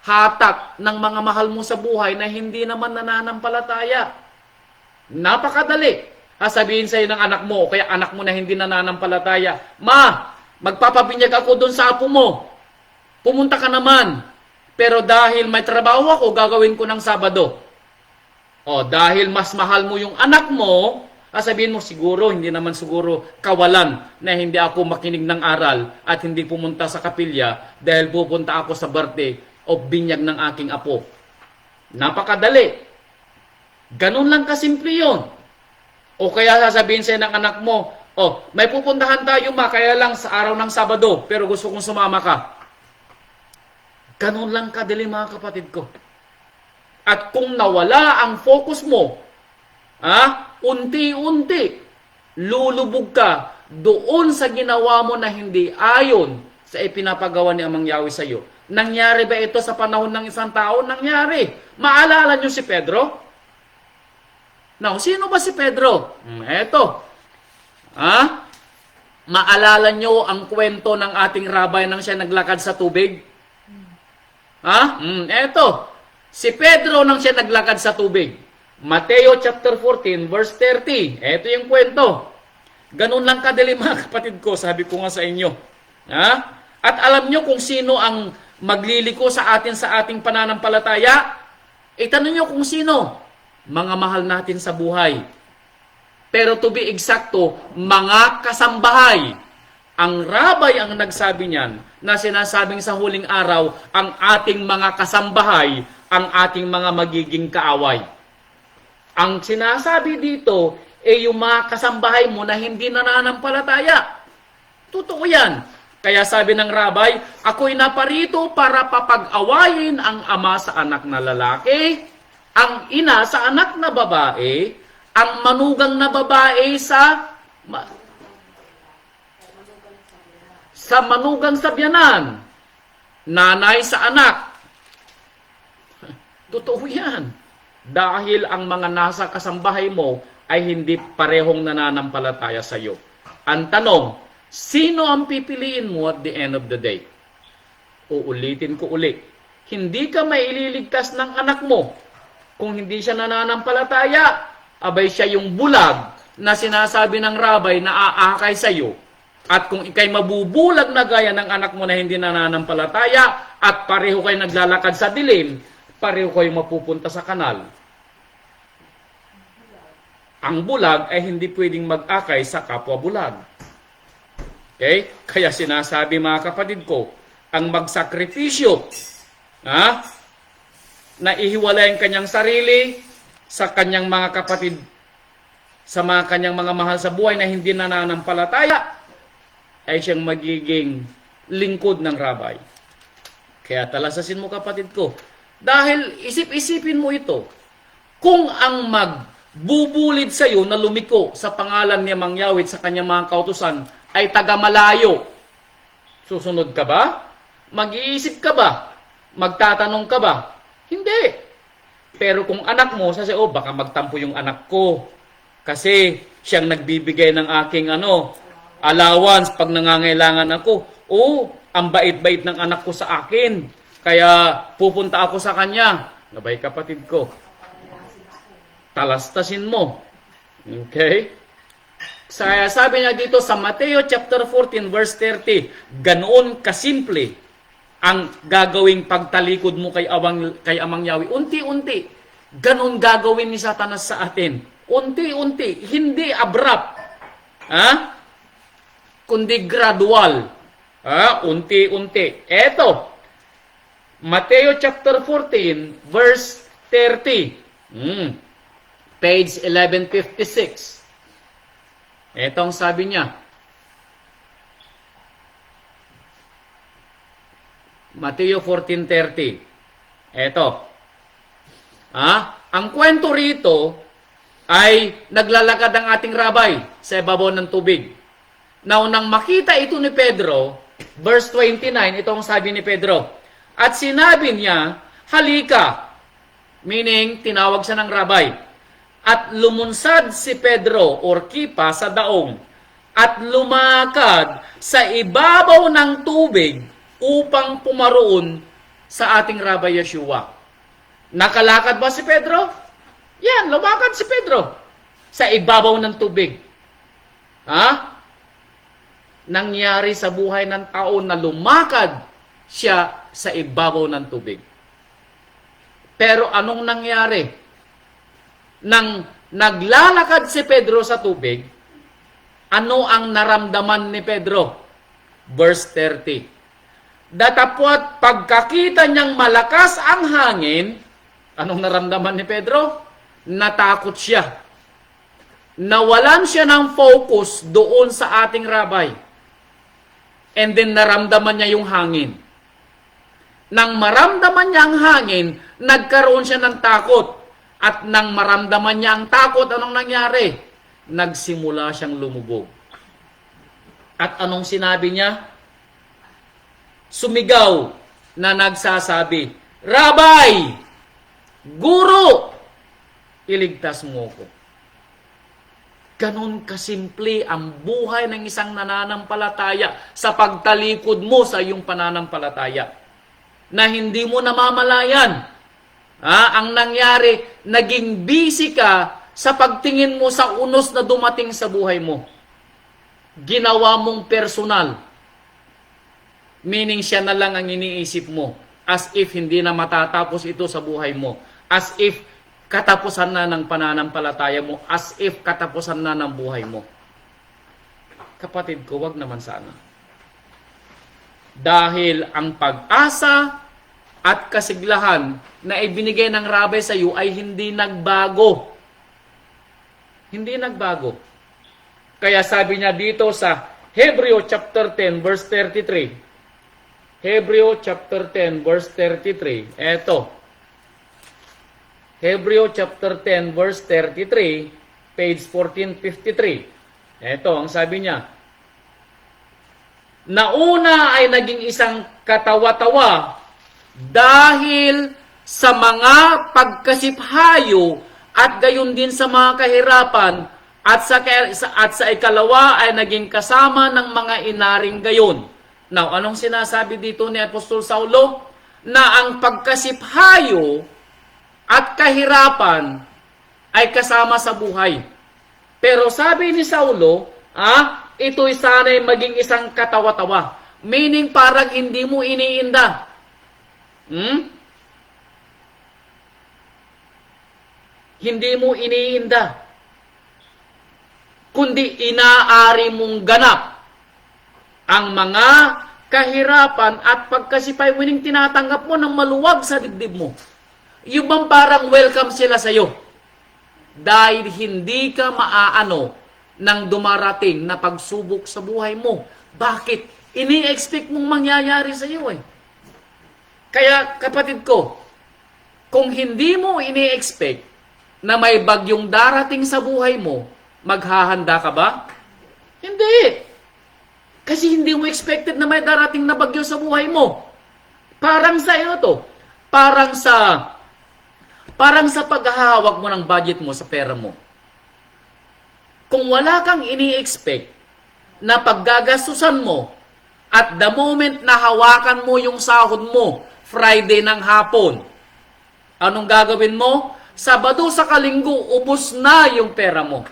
hatak ng mga mahal mo sa buhay na hindi naman nananampalataya. Napakadali. Sabihin sa'yo ng anak mo, o kaya anak mo na hindi nananampalataya, Ma, magpapabinyag ako doon sa apo mo. Pumunta ka naman. Pero dahil may trabaho ako, gagawin ko ng Sabado. Dahil mas mahal mo yung anak mo, sabihin mo siguro, hindi naman siguro kawalan na hindi ako makinig ng aral at hindi pumunta sa kapilya dahil pupunta ako sa birthday o binyag ng aking apo. Napakadali. Ganun lang kasimple yun. O kaya sasabihin sa'yo ng anak mo, may pupuntahan tayo ma, kaya lang sa araw ng Sabado, pero gusto kong sumama ka. Ganun lang kadali mga kapatid ko. At kung nawala ang focus mo, unti-unti, lulubog ka doon sa ginawa mo na hindi ayon sa ipinapagawa ni Amang Yahweh sa iyo. Nangyari ba ito sa panahon ng isang tao? Nangyari. Maalala nyo si Pedro? Now, sino ba si Pedro? Eto. Maalala nyo ang kwento ng ating rabbi nang siya naglakad sa tubig? Eto. Si Pedro nang siya naglakad sa tubig. Mateo chapter 14 verse 30. Ito yung kwento. Ganun lang kadali mga kapatid ko, sabi ko nga sa inyo. At alam nyo kung sino ang magliliko sa ating pananampalataya? Itanong nyo kung sino. Mga mahal natin sa buhay. Pero to be exacto, mga kasambahay. Ang rabay ang nagsabi niyan na sinasabing sa huling araw, ang ating mga kasambahay, ang ating mga magiging kaaway. Ang sinasabi dito, yung mga kasambahay mo na hindi nananampalataya. Totoo yan. Kaya sabi ng rabay, ako'y naparito para papag-awayin ang ama sa anak na lalaki, ang ina sa anak na babae, ang manugang na babae sa manugang sa biyanan, nanay sa anak. Totoo yan. Dahil ang mga nasa kasambahay mo ay hindi parehong nananampalataya sa iyo. Ang tanong, sino ang pipiliin mo at the end of the day? Uulitin ko uli. Hindi ka maililigtas ng anak mo kung hindi siya nananampalataya. Abay siya yung bulag na sinasabi ng rabay na aakay sa iyo. At kung ikay mabubulag na gaya ng anak mo na hindi nananampalataya at pareho kayo naglalakad sa dilim, pareho kayo mapupunta sa kanal. Ang bulag ay hindi pwedeng mag-akay sa kapwa bulag. Okay? Kaya sinasabi mga kapatid ko, ang magsakripisyo, na ihiwalay ang kanyang sarili sa kanyang mga kapatid, sa mga kanyang mga mahal sa buhay na hindi nananampalataya, ay siyang magiging lingkod ng rabay. Kaya talasasin mo kapatid ko, dahil isip-isipin mo ito, kung ang magbubulid sa iyo na lumiko sa pangalan ni Mang Yawit sa kanyang mga kautusan ay taga-malayo, susunod ka ba? Mag-iisip ka ba? Magtatanong ka ba? Hindi. Pero kung anak mo, sasabi, baka magtampo yung anak ko. Kasi siyang nagbibigay ng aking allowance pag nangangailangan ako. Ang bait-bait ng anak ko sa akin. Kaya pupunta ako sa kanya. Nabay kapatid ko. Talastasin mo. Okay? Sabi niya dito sa Mateo chapter 14 verse 30, ganoon kasimple ang gagawing pagtalikod mo kay Amang Yahweh. Unti-unti. Ganoon gagawin ni Satanas sa atin. Unti-unti. Hindi abrupt. Kundi gradual. Unti-unti. Eto. Mateo chapter 14 verse 30. Page 1156. Etong sabi niya. Mateo 14:30. Eto. Ang kwento rito ay naglalakad ang ating rabay sa ibabaw ng tubig. Now, nang makita ito ni Pedro, verse 29, itong sabi ni Pedro, at sinabi niya, halika, meaning tinawag siya ng rabay, at lumunsad si Pedro or Kipa sa daong, at lumakad sa ibabaw ng tubig upang pumaroon sa ating Rabay Yeshua. Nakalakad ba si Pedro? Yan, lumakad si Pedro sa ibabaw ng tubig. Nangyari sa buhay ng tao na lumakad siya sa ibabaw ng tubig. Pero anong nangyari? Nang naglalakad si Pedro sa tubig, ano ang naramdaman ni Pedro? Verse 30. Datapwat pagkakita niyang malakas ang hangin, anong naramdaman ni Pedro? Natakot siya. Nawalan siya ng focus doon sa ating rabay. And then naramdaman niya yung hangin. Nang maramdaman niya ang hangin, nagkaroon siya ng takot. At nang maramdaman niya ang takot, anong nangyari? Nagsimula siyang lumubog. At anong sinabi niya? Sumigaw na nagsasabi, Rabay! Guro! Iligtas mo ko. Ganon kasimple ang buhay ng isang nananampalataya sa pagtalikod mo sa iyong pananampalataya. Na hindi mo namamalayan. Ang nangyari, naging busy ka sa pagtingin mo sa unos na dumating sa buhay mo. Ginawa mong personal. Meaning siya na lang ang iniisip mo. As if hindi na matatapos ito sa buhay mo. As if katapusan na ng pananampalataya mo. As if katapusan na ng buhay mo. Kapatid ko, wag naman sana. Dahil ang pag-asa at kasiglahan na ibinigay ng rabay sa iyo ay hindi nagbago. Hindi nagbago. Kaya sabi niya dito sa Hebreo chapter 10 verse 33. Hebreo chapter 10 verse 33. Eto. Hebreo chapter 10 verse 33, page 1453. Eto, ang sabi niya. Nauna ay naging isang katawa-tawa dahil sa mga pagkasiphayo at gayon din sa mga kahirapan at sa ikalawa ay naging kasama ng mga inaring gayon. Now, anong sinasabi dito ni Apostol Saulo? Na ang pagkasiphayo at kahirapan ay kasama sa buhay. Pero sabi ni Saulo, ito'y sana'y maging isang katawa-tawa. Meaning parang hindi mo iniinda. Hindi mo iniinda. Kundi inaari mong ganap ang mga kahirapan at pagkasipay mo ning tinatanggap mo ng maluwag sa dibdib mo. Yung bang parang welcome sila sa iyo. Dahil hindi ka maaano ng dumarating na pagsubok sa buhay mo. Bakit? Ini-expect mong mangyayari sa iyo eh. Kaya kapatid ko, kung hindi mo ini-expect na may bagyong darating sa buhay mo, maghahanda ka ba? Hindi. Kasi hindi mo expected na may darating na bagyo sa buhay mo. Parang sa iyo to. Parang sa paghahawak mo ng budget mo sa pera mo. Kung wala kang ini-expect na paggagastusan mo at the moment na hawakan mo yung sahod mo, Friday ng hapon, anong gagawin mo? Sabado sa Kalinggo, ubos na yung pera mo.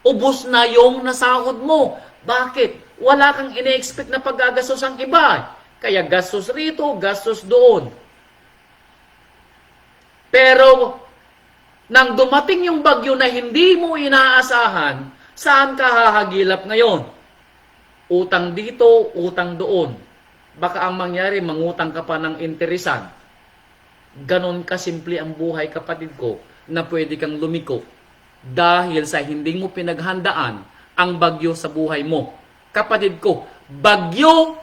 Ubos na yung nasahod mo. Bakit? Wala kang ini-expect na paggagastos ang iba. Kaya gastos rito, gastos doon. Pero, nang dumating yung bagyo na hindi mo inaasahan, saan ka hahagilap ngayon? Utang dito, utang doon. Baka ang mangyari, mangutang ka pa ng interesan. Ganon kasimple ang buhay, kapatid ko, na pwede kang lumiko dahil sa hindi mo pinaghandaan ang bagyo sa buhay mo. Kapatid ko, bagyo,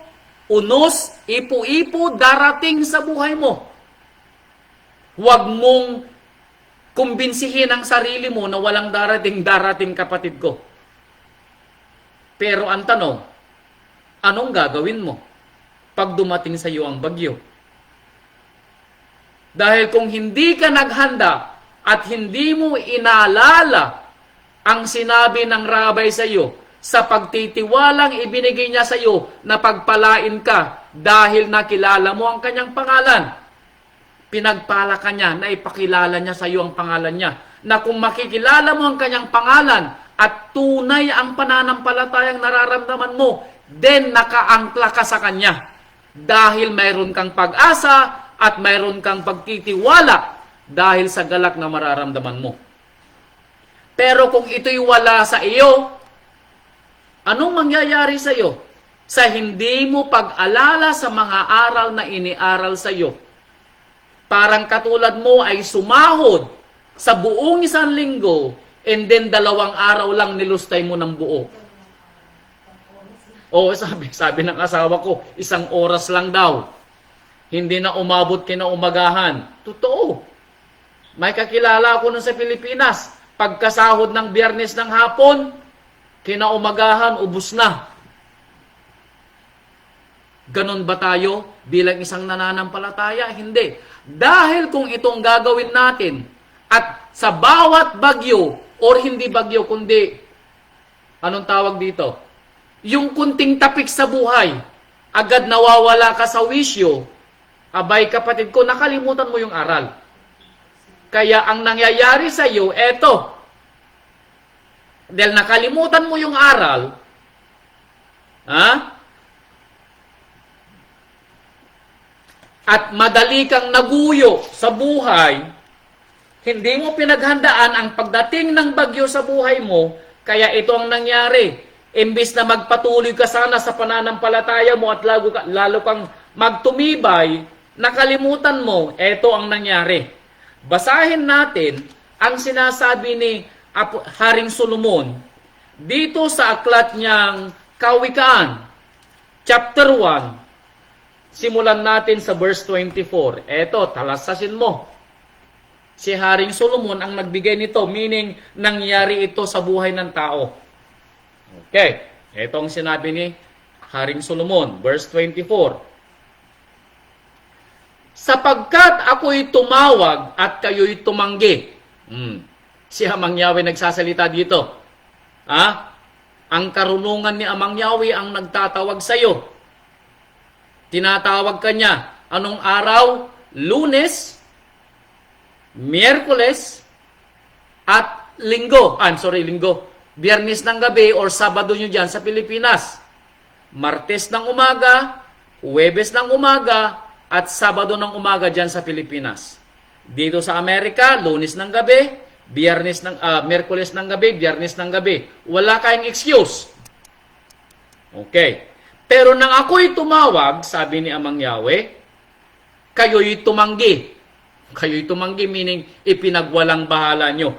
unos, ipo-ipo, darating sa buhay mo. Huwag mong kumbinsihin ang sarili mo na walang darating, kapatid ko. Pero ang tanong, anong gagawin mo pag dumating sa iyo ang bagyo? Dahil kung hindi ka naghanda at hindi mo inaalala ang sinabi ng rabay sa iyo sa pagtitiwalang ibinigay niya sa iyo na pagpalain ka dahil nakilala mo ang kanyang pangalan, pinagpala ka niya na ipakilala niya sa iyo ang pangalan niya, na kung makikilala mo ang kanyang pangalan at tunay ang pananampalatayang nararamdaman mo, then nakaangkla ka sa kanya dahil mayroon kang pag-asa at mayroon kang pagtitiwala dahil sa galak na mararamdaman mo. Pero kung ito'y wala sa iyo, anong mangyayari sa iyo? Sa hindi mo pag-alala sa mga aral na iniaral sa iyo. Parang katulad mo ay sumahod sa buong isang linggo and then 2 araw lang nilustay mo ng buo. O sabi ng asawa ko, 1 oras lang daw. Hindi na umabot kinaumagahan. Totoo. May kakilala ako nun sa Pilipinas. Pagkasahod ng Biyernes ng hapon, kinaumagahan, ubos na. Ganon ba tayo bilang isang nananampalataya? Hindi. Dahil kung itong gagawin natin at sa bawat bagyo or hindi bagyo kundi anong tawag dito? Yung kunting tapik sa buhay, agad nawawala ka sa wisyo. Abay kapatid ko, nakalimutan mo yung aral. Kaya ang nangyayari sa iyo, eto. Dahil nakalimutan mo yung aral, at madali kang naguyo sa buhay, hindi mo pinaghandaan ang pagdating ng bagyo sa buhay mo, kaya ito ang nangyari. Imbis na magpatuloy ka sana sa pananampalataya mo at lalo kang magtumibay, nakalimutan mo, eto ang nangyari. Basahin natin ang sinasabi ni Haring Solomon dito sa aklat niyang Kawikaan, chapter 1. Simulan natin sa verse 24. Eto, talasasin mo. Si Haring Solomon ang nagbigay nito, meaning nangyari ito sa buhay ng tao. Okay, eto ang sinabi ni Haring Solomon, verse 24. Sapagkat ako'y tumawag at kayo'y tumanggi. Si Amang Yahweh nagsasalita dito. Ang karunungan ni Amang Yahweh ang nagtatawag sa iyo. Tinatawag ka niya. Anong araw? Lunes, Miyerkules, at Linggo. Linggo. Biyernes ng gabi or Sabado nyo dyan sa Pilipinas. Martes ng umaga, Huwebes ng umaga, at Sabado ng umaga dyan sa Pilipinas. Dito sa Amerika, Lunes ng gabi, Miyerkules ng gabi, Biyernes ng gabi. Wala kayong excuse. Okay. Pero nang ako'y tumawag, sabi ni Amang Yahweh, kayo'y tumanggi. Kayo'y tumanggi, meaning ipinagwalang bahala nyo.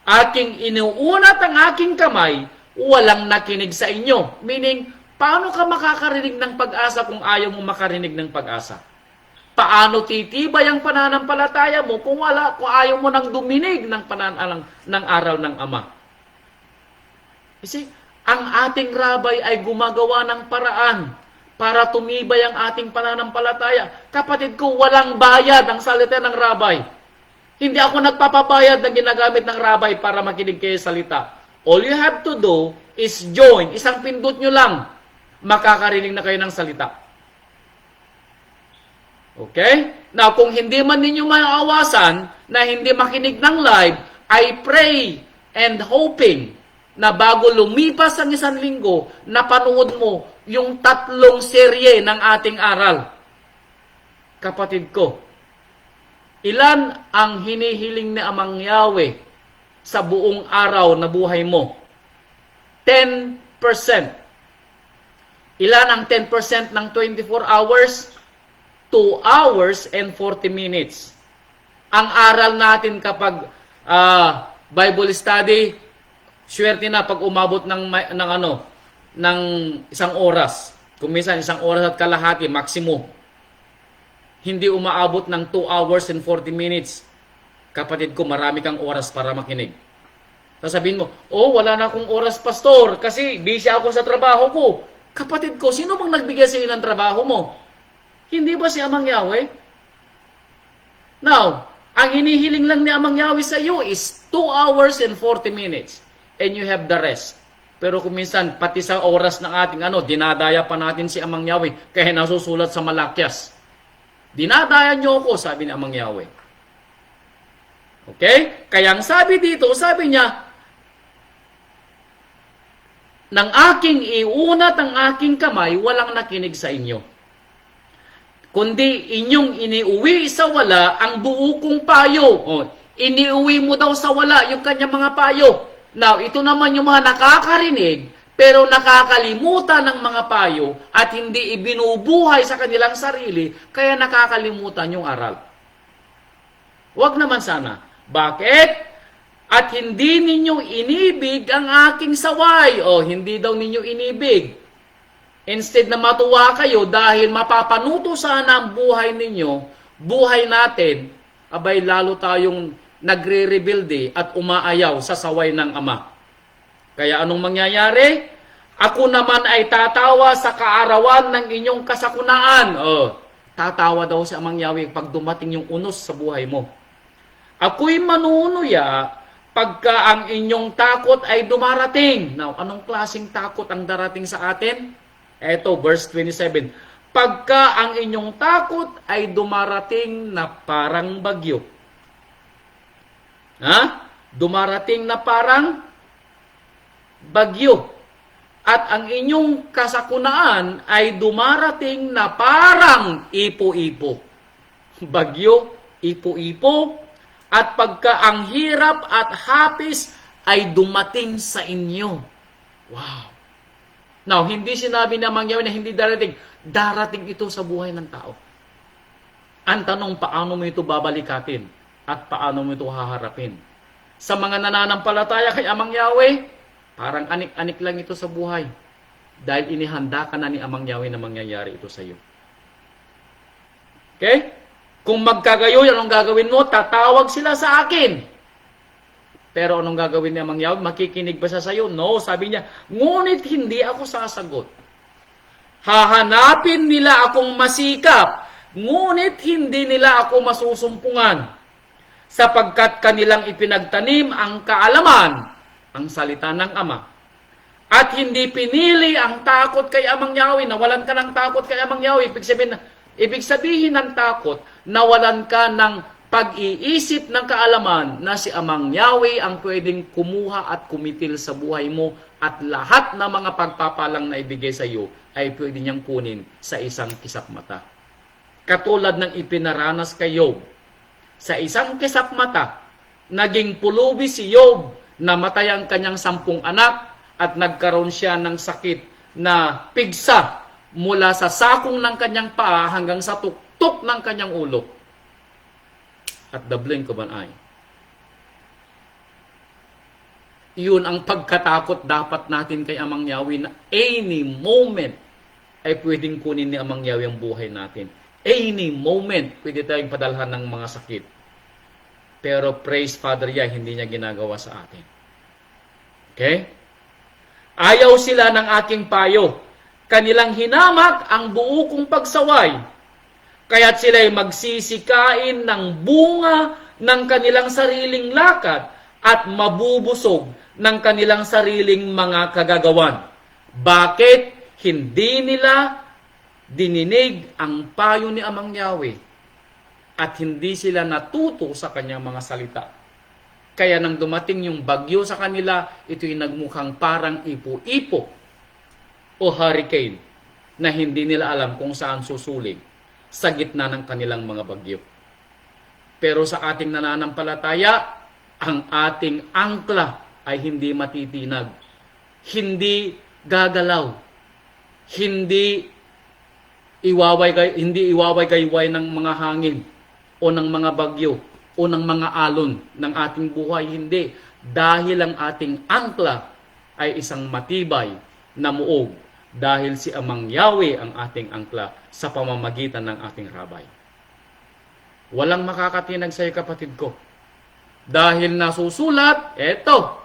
Aking inuunat ang aking kamay, walang nakinig sa inyo. Meaning, paano ka makakarinig ng pag-asa kung ayaw mo makarinig ng pag-asa? Paano titibay ang pananampalataya mo kung ayaw mo nang duminig ng ng aral ng Ama? Kasi, ang ating rabay ay gumagawa ng paraan para tumibay ang ating pananampalataya. Kapatid ko, walang bayad ang salita ng rabay. Hindi ako nagpapabayad na ginagamit ng rabay para makinig kayo salita. All you have to do is join. Isang pindot nyo lang, makakarinig na kayo ng salita. Okay? Now, kung hindi man ninyo maawasan na hindi makinig ng live, I pray and hoping na bago lumipas ang 1 linggo, napanood mo yung 3 serye ng ating aral. Kapatid ko, ilan ang hinihiling ni Amang Yahweh sa buong araw na buhay mo? 10%. Ilan ang 10% ng 24 hours? 2 hours and 40 minutes. Ang aral natin kapag Bible study, swerte na pag umabot ng 1 oras. Kung minsan 1 oras at kalahati, maximum. Hindi umaabot ng 2 hours and 40 minutes. Kapatid ko, marami kang oras para makinig. Sasabihin mo, wala na akong oras, pastor, kasi busy ako sa trabaho ko. Kapatid ko, sino bang nagbigay sa iyo ng trabaho mo? Hindi ba si Amang Yahweh? Now, ang hinihiling lang ni Amang Yahweh sa iyo is 2 hours and 40 minutes. And you have the rest. Pero kung minsan, pati sa oras ng ating dinadaya pa natin si Amang Yahweh, kaya nasusulat sa Malakyas. Dinadaya niyo ako, sabi ni Amang Yahweh. Okay? Kaya ang sabi dito, sabi niya, nang aking iunat ang aking kamay, walang nakinig sa inyo. Kundi inyong iniuwi sa wala ang buo kong payo. Iniuwi mo daw sa wala yung kanyang mga payo. Now, ito naman yung mga nakakarinig, pero nakakalimutan ng mga payo at hindi ibinubuhay sa kanilang sarili, kaya nakakalimutan yung aral. Huwag naman sana. Bakit? At hindi ninyo inibig ang aking saway. Hindi daw ninyo inibig. Instead na matuwa kayo dahil mapapanuto sana ang buhay ninyo, buhay natin, abay lalo tayong nagre-rebuild at umaayaw sa saway ng Ama. Kaya anong mangyayari? Ako naman ay tatawa sa kaarawan ng inyong kasakunaan. Tatawa daw si Amang Yahweh pag dumating yung unos sa buhay mo. Ako'y manunuya pagka ang inyong takot ay dumarating. Now, anong klaseng takot ang darating sa atin? Eto, verse 27. Pagka ang inyong takot ay dumarating na parang bagyo. Dumarating na parang bagyo. At ang inyong kasakunaan ay dumarating na parang ipo-ipo. Bagyo, ipo-ipo. At pagka ang hirap at hapis ay dumating sa inyo. Wow! Now, hindi sinabi na Amang Yahweh na hindi darating. Darating ito sa buhay ng tao. Ang tanong, paano mo ito babalikatin? At paano mo ito haharapin? Sa mga nananampalataya kay Amang Yahweh, parang anik-anik lang ito sa buhay. Dahil inihanda ka na ni Amang Yahweh na mangyayari ito sa iyo. Okay? Kung magkagayo, anong gagawin mo? Tatawag sila sa akin. Pero anong gagawin ni Amang Yahweh? Makikinig ba siya sa iyo? No, sabi niya, ngunit hindi ako sasagot. Hahanapin nila akong masikap, ngunit hindi nila ako masusumpungan. Sapagkat kanilang ipinagtanim ang kaalaman, ang salita ng Ama. At hindi pinili ang takot kay Amang Yahweh. Nawalan ka ng takot kay Amang Yahweh. Ibig sabihin ng takot, nawalan ka ng pag-iisip ng kaalaman na si Amang Yahweh ang pwedeng kumuha at kumitil sa buhay mo at lahat ng mga pagpapalang na ibigay sa iyo ay pwede niyang kunin sa isang kisap mata. Katulad ng ipinaranas kay Job. Sa isang kisap mata, naging pulubi si Job, namatay ang kanyang 10 anak at nagkaroon siya ng sakit na pigsa mula sa sakong ng kanyang paa hanggang sa tuktok ng kanyang ulo. At the blink of an eye. Yun ang pagkatakot dapat natin kay Amang Yahweh na any moment ay pwedeng kunin ni Amang Yahweh ang buhay natin. Any moment pwede tayong padalhan ng mga sakit. Pero praise Father Yah, hindi niya ginagawa sa atin. Okay? Ayaw sila ng aking payo. Kanilang hinamak ang buo kong pagsaway. Kaya't sila'y magsisikain ng bunga ng kanilang sariling lakad at mabubusog ng kanilang sariling mga kagagawan. Bakit hindi nila dininig ang payo ni Amang Yahweh at hindi sila natuto sa kanyang mga salita? Kaya nang dumating yung bagyo sa kanila, ito'y nagmukhang parang ipo-ipo o hurricane na hindi nila alam kung saan susulig sa gitna ng kanilang mga bagyo. Pero sa ating nananampalataya, ang ating angkla ay hindi matitinag, hindi gagalaw, hindi iwaway-gayway ng mga hangin o ng mga bagyo o ng mga alon ng ating buhay. Hindi. Dahil ang ating angkla ay isang matibay na muog. Dahil si Amang Yahweh ang ating angkla sa pamamagitan ng ating rabay. Walang makakatinag sa iyo, kapatid ko. Dahil nasusulat, eto.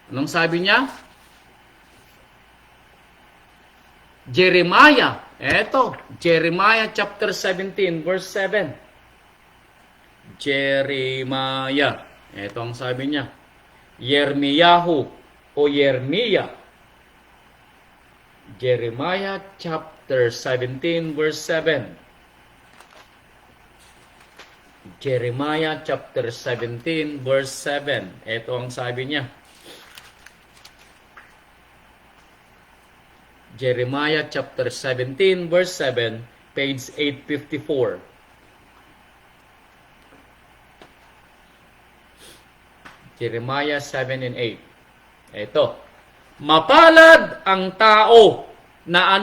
Anong sabi niya? Jeremiah. Eto. Jeremiah chapter 17 verse 7. Jeremiah. Eto ang sabi niya. Yermiyahu o Yermia. Jeremiah chapter 17 verse 7. Jeremiah chapter 17 verse 7. Ito ang sabi niya. Jeremiah chapter 17 verse 7, page 854. Jeremiah 7 and 8. Ito. Mapalad ang tao na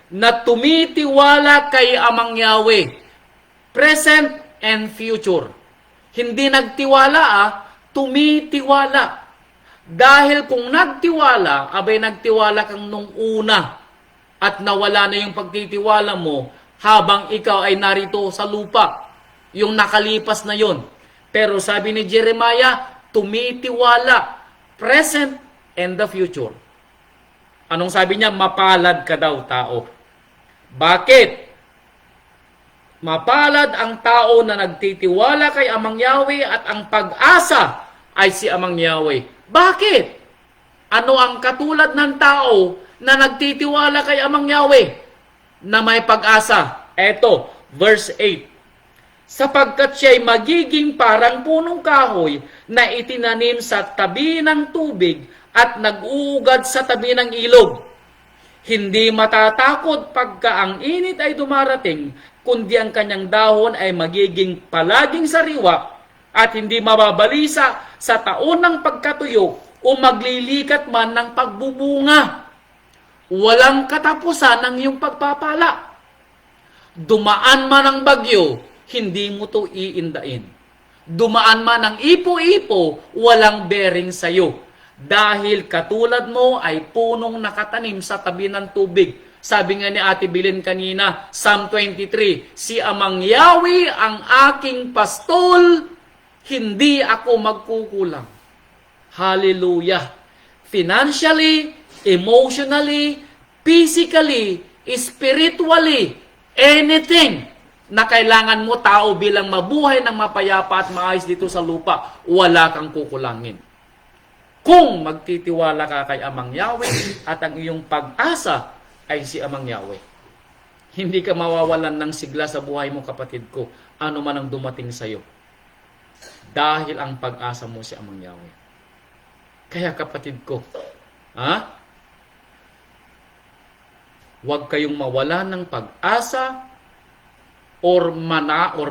na tumitiwala kay Amang Yahweh. Present and future. Hindi nagtiwala tumitiwala. Dahil kung nagtiwala, abay nagtiwala kang nung una at nawala na yung pagtitiwala mo habang ikaw ay narito sa lupa. Yung nakalipas na yon. Pero sabi ni Jeremiah, tumitiwala. Present and the future. Anong sabi niya? Mapalad ka daw, tao. Bakit? Mapalad ang tao na nagtitiwala kay Amang Yahweh at ang pag-asa ay si Amang Yahweh. Bakit? Ano ang katulad ng tao na nagtitiwala kay Amang Yahweh na may pag-asa? Eto, verse 8. Sapagkat siya'y magiging parang punong kahoy na itinanim sa tabi ng tubig at nag-uugad sa tabi ng ilog. Hindi matatakot pagka ang init ay dumarating, kundi ang kanyang dahon ay magiging palaging sariwa at hindi mababalisa sa taon ng pagkatuyo o maglilikat man ng pagbubunga. Walang katapusan ng iyong pagpapala. Dumaan man ang bagyo, hindi mo to iindain. Dumaan man ang ipo-ipo, walang bearing sa'yo. Dahil katulad mo ay punong nakatanim sa tabi ng tubig. Sabi nga ni Ate Bilin kanina, Psalm 23, si Amang Yahweh ang aking pastol, hindi ako magkukulang. Hallelujah. Financially, emotionally, physically, spiritually, anything na kailangan mo tao bilang mabuhay ng mapayapa at maayos dito sa lupa, wala kang kukulangin. Kung magtitiwala ka kay Amang Yahweh at ang iyong pag-asa ay si Amang Yahweh. Hindi ka mawawalan ng sigla sa buhay mo, kapatid ko, ano man ang dumating sa iyo. Dahil ang pag-asa mo si Amang Yahweh. Kaya kapatid ko, huwag kayong mawala ng pag-asa or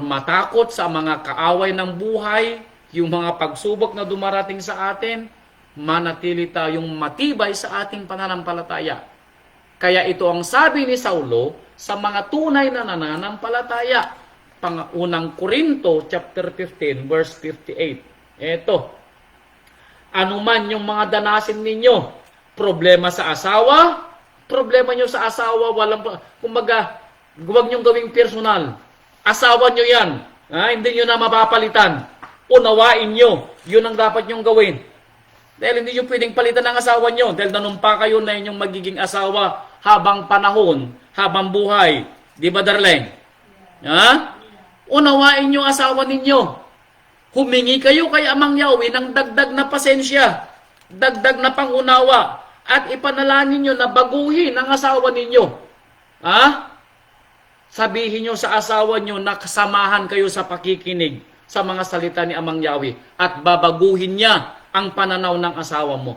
matakot sa mga kaaway ng buhay, yung mga pagsubok na dumarating sa atin, manatili tayong matibay sa ating pananampalataya. Kaya ito ang sabi ni Saulo sa mga tunay na nananampalataya. Unang Korinto chapter 15 verse 58. Ito. Anuman yung mga danasin ninyo, problema sa asawa, problema nyo sa asawa, kumbaga, huwag nyo gawing personal. Asawa nyo yan. Hindi nyo na mapapalitan. Unawain nyo. Yun ang dapat nyong gawin. Dahil hindi nyo pwedeng palitan ng asawa nyo. Dahil nanumpa kayo na inyong magiging asawa habang panahon, habang buhay. Di ba, darling? Unawain nyo asawa ninyo. Humingi kayo kay Amang Yahweh ng dagdag na pasensya, dagdag na pangunawa, at ipanalangin nyo na baguhin ang asawa ninyo. Sabihin nyo sa asawa nyo na kasamahan kayo sa pakikinig sa mga salita ni Amang Yahweh at babaguhin niya ang pananaw ng asawa mo.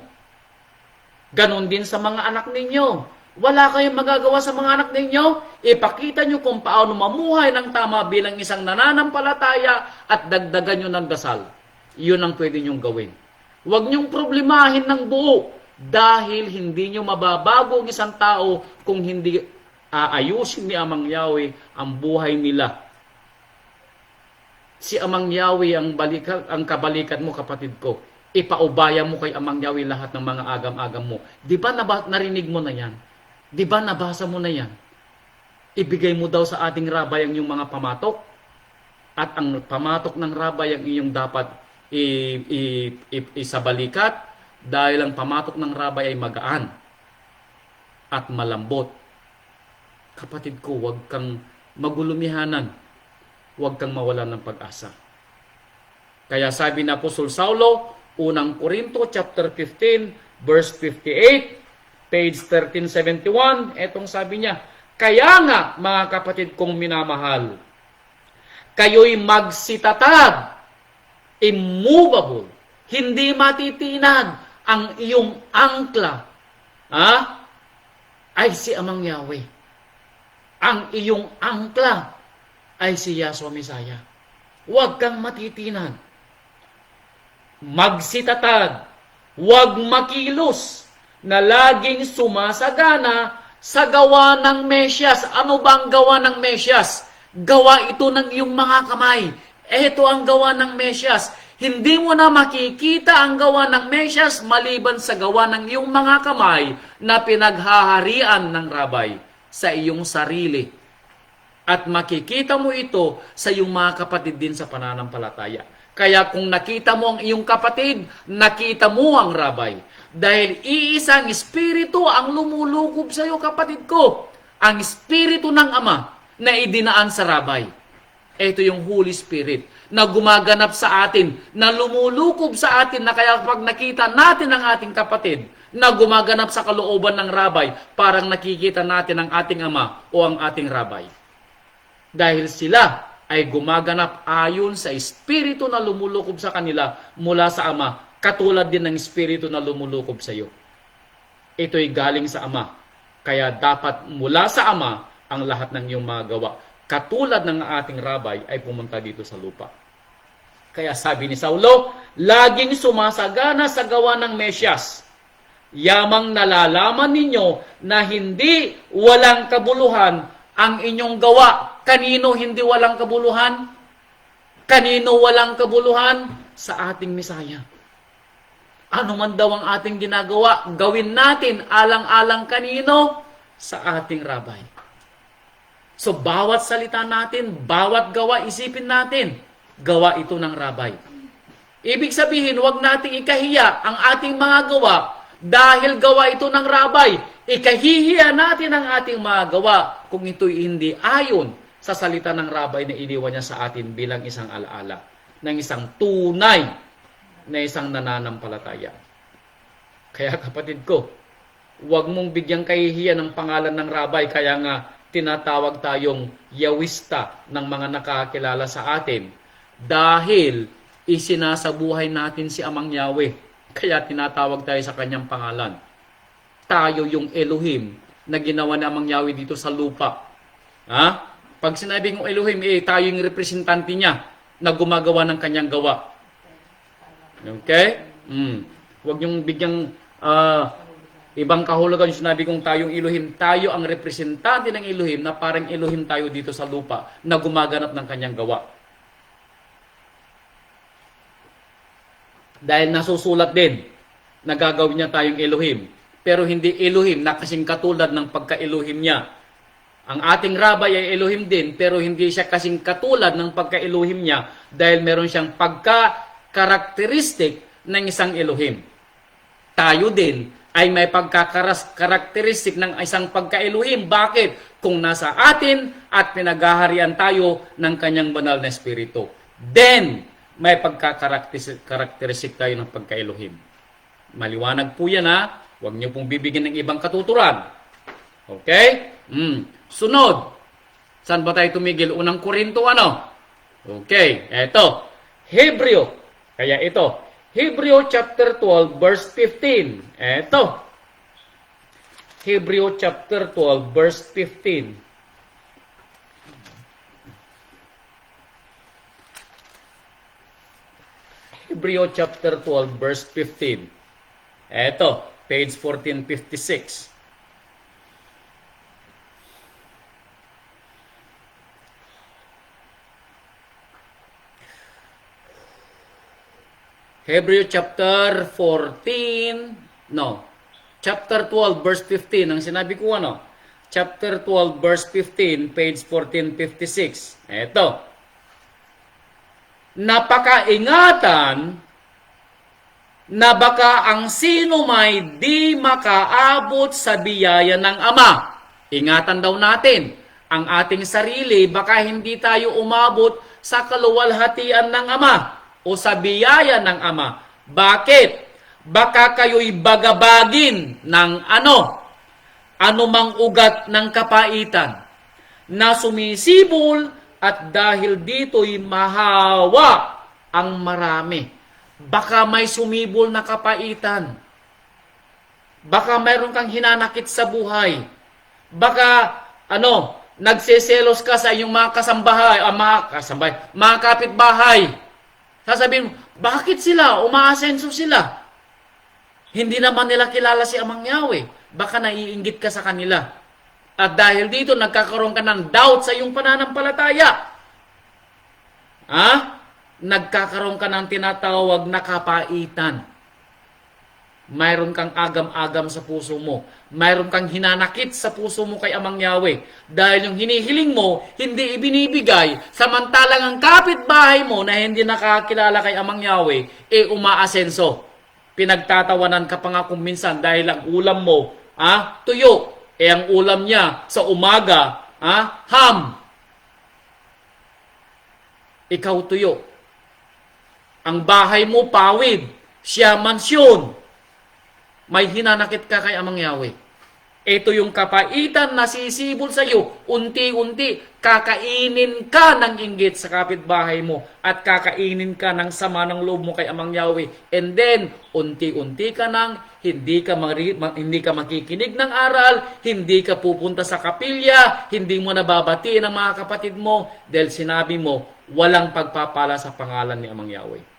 Ganon din sa mga anak ninyo. Wala kayong magagawa sa mga anak ninyo, ipakita nyo kung paano mamuhay ng tama bilang isang nananampalataya at dagdagan nyo ng dasal. Yun ang pwede nyong gawin. Huwag nyong problemahin ng buo dahil hindi nyo mababago ang isang tao kung hindi aayusin ni Amang Yahweh ang buhay nila. Si Amang Yahweh ang kabalikat mo, kapatid ko. Ipaubaya mo kay Amang Yahweh lahat ng mga agam-agam mo. Di ba narinig mo na yan? Di ba nabasa mo na yan? Ibigay mo daw sa ating rabay ang iyong mga pamatok. At ang pamatok ng rabay ang iyong dapat isabalikat dahil ang pamatok ng rabay ay magaan at malambot. Kapatid ko, huwag kang magulumihanan. Huwag kang mawalan ng pag-asa. Kaya sabi na Apostol Saulo, unang Korinto chapter 15 verse 58, page 1371, etong sabi niya, kaya nga mga kapatid kong minamahal, kayo'y magsitatag, immovable, hindi matitinag ang iyong angkla, ay si Amang Yahweh. Ang iyong angkla ay si Yahshua Messiah. Huwag kang matitinag. Magsitatag, huwag makilos, na laging sumasagana sa gawa ng Mesyas. Ano ba ang gawa ng Mesyas? Gawa ito ng iyong mga kamay. Ito ang gawa ng Mesyas. Hindi mo na makikita ang gawa ng Mesyas maliban sa gawa ng iyong mga kamay na pinaghaharian ng rabay sa iyong sarili. At makikita mo ito sa iyong mga kapatid din sa pananampalataya. Kaya kung nakita mo ang iyong kapatid, nakita mo ang rabay. Dahil iisang espiritu ang lumulukob sa iyo, kapatid ko. Ang espiritu ng Ama na idinaan sa rabay. Ito yung Holy Spirit na gumaganap sa atin, na lumulukob sa atin, na kaya pag nakita natin ang ating kapatid na gumaganap sa kalooban ng rabay, parang nakikita natin ang ating Ama o ang ating rabay. Dahil sila ay gumaganap ayon sa espiritu na lumulukob sa kanila mula sa Ama, katulad din ng espiritu na lumulukob sa iyo. Ito'y galing sa Ama. Kaya dapat mula sa Ama ang lahat ng iyong mga gawa. Katulad ng ating rabay ay pumunta dito sa lupa. Kaya sabi ni Saulo, laging sumasagana sa gawa ng Mesyas. Yamang nalalaman ninyo na hindi walang kabuluhan ang inyong gawa. Kanino hindi walang kabuluhan? Kanino walang kabuluhan? Sa ating Mesaya. Ano man daw ang ating ginagawa, gawin natin alang-alang kanino? Sa ating rabay. So bawat salita natin, bawat gawa, isipin natin, gawa ito ng rabay. Ibig sabihin, huwag nating ikahiya ang ating mga gawa dahil gawa ito ng rabay. Ikahihiya natin ang ating mga gawa kung ito'y hindi ayon sa salita ng rabay na iniwan niya sa atin bilang isang alaala ng isang tunay na isang nananampalataya. Kaya kapatid ko, huwag mong bigyang kahihiyan ng pangalan ng rabay. Kaya nga, tinatawag tayong Yahwista ng mga nakakilala sa atin dahil isinasabuhay natin si Amang Yahweh. Kaya tinatawag tayo sa kanyang pangalan. Tayo yung Elohim na ginawa ni Amang Yahweh dito sa lupa. Ha? Pag sinabi kong Elohim, tayo yung representante niya na gumagawa ng kanyang gawa. Okay? Huwag niyong bigyang ibang kahulugan yung sinabi kong tayong Elohim. Tayo ang representante ng Elohim na parang Elohim tayo dito sa lupa na gumaganap ng kanyang gawa. Dahil nasusulat din na gagawin niya tayong Elohim. Pero hindi Elohim na kasing katulad ng pagka-Elohim niya. Ang ating rabay ay Elohim din, pero hindi siya kasing katulad ng pagka-Elohim niya dahil meron siyang pagka-karakteristik ng isang Elohim. Tayo din ay may pagka-karakteristik ng isang pagka-Elohim. Bakit? Kung nasa atin at pinaghaharian tayo ng kanyang banal na espiritu. Then, may pagka-karakteristik tayo ng pagka-Elohim. Maliwanag po yan, ha? Huwag niyo pong bibigyan ng ibang katuturan. Okay? Sunod. Saan ba tayo tumigil? Unang Korinto, ano? Okay, eto. Hebreo. Kaya ito. Hebreo chapter 12, verse 15. Eto. Hebreo chapter 12, verse 15. Hebreo chapter 12, verse 15. Eto, page 1456. Hebreo chapter 14, chapter 12 verse 15, ang sinabi ko chapter 12 verse 15, page 1456. Eto. Napakaingatan na baka ang sino may di makaabot sa biyaya ng Ama. Ingatan daw natin ang ating sarili, baka hindi tayo umabot sa kaluwalhatian ng Ama o sa biyaya ng Ama. Bakit? Baka kayo'y bagabagin ng anumang ugat ng kapaitan na sumisibol at dahil dito'y mahawa ang marami. Baka may sumibol na kapaitan. Baka mayroon kang hinanakit sa buhay. Baka nagseselos ka sa iyong mga mga kapitbahay. Sasabihin mo, bakit sila? Umaasenso sila. Hindi naman nila kilala si Amang Yahweh. Baka naiinggit ka sa kanila. At dahil dito, nagkakaroon ka ng doubt sa iyong pananampalataya. Nagkakaroon ka ng tinatawag na kapaitan. Mayroon kang agam-agam sa puso mo. Mayroon kang hinanakit sa puso mo kay Amang Yahweh. Dahil yung hinihiling mo, hindi ibinibigay. Samantalang ang kapitbahay mo na hindi nakakilala kay Amang Yahweh, umaasenso. Pinagtatawanan ka pa nga kung minsan dahil ang ulam mo, tuyo. Ang ulam niya sa umaga, ham. Ikaw tuyo. Ang bahay mo, pawid. Siya mansyon. May hinanakit ka kay Amang Yahweh. Ito yung kapaitan na sisibol sa iyo. Unti-unti, kakainin ka ng inggit sa kapitbahay mo at kakainin ka ng sama ng loob mo kay Amang Yahweh. And then, unti-unti ka nang hindi ka makikinig ng aral, hindi ka pupunta sa kapilya, hindi mo nababatiin ang mga kapatid mo dahil sinabi mo, walang pagpapala sa pangalan ni Amang Yahweh.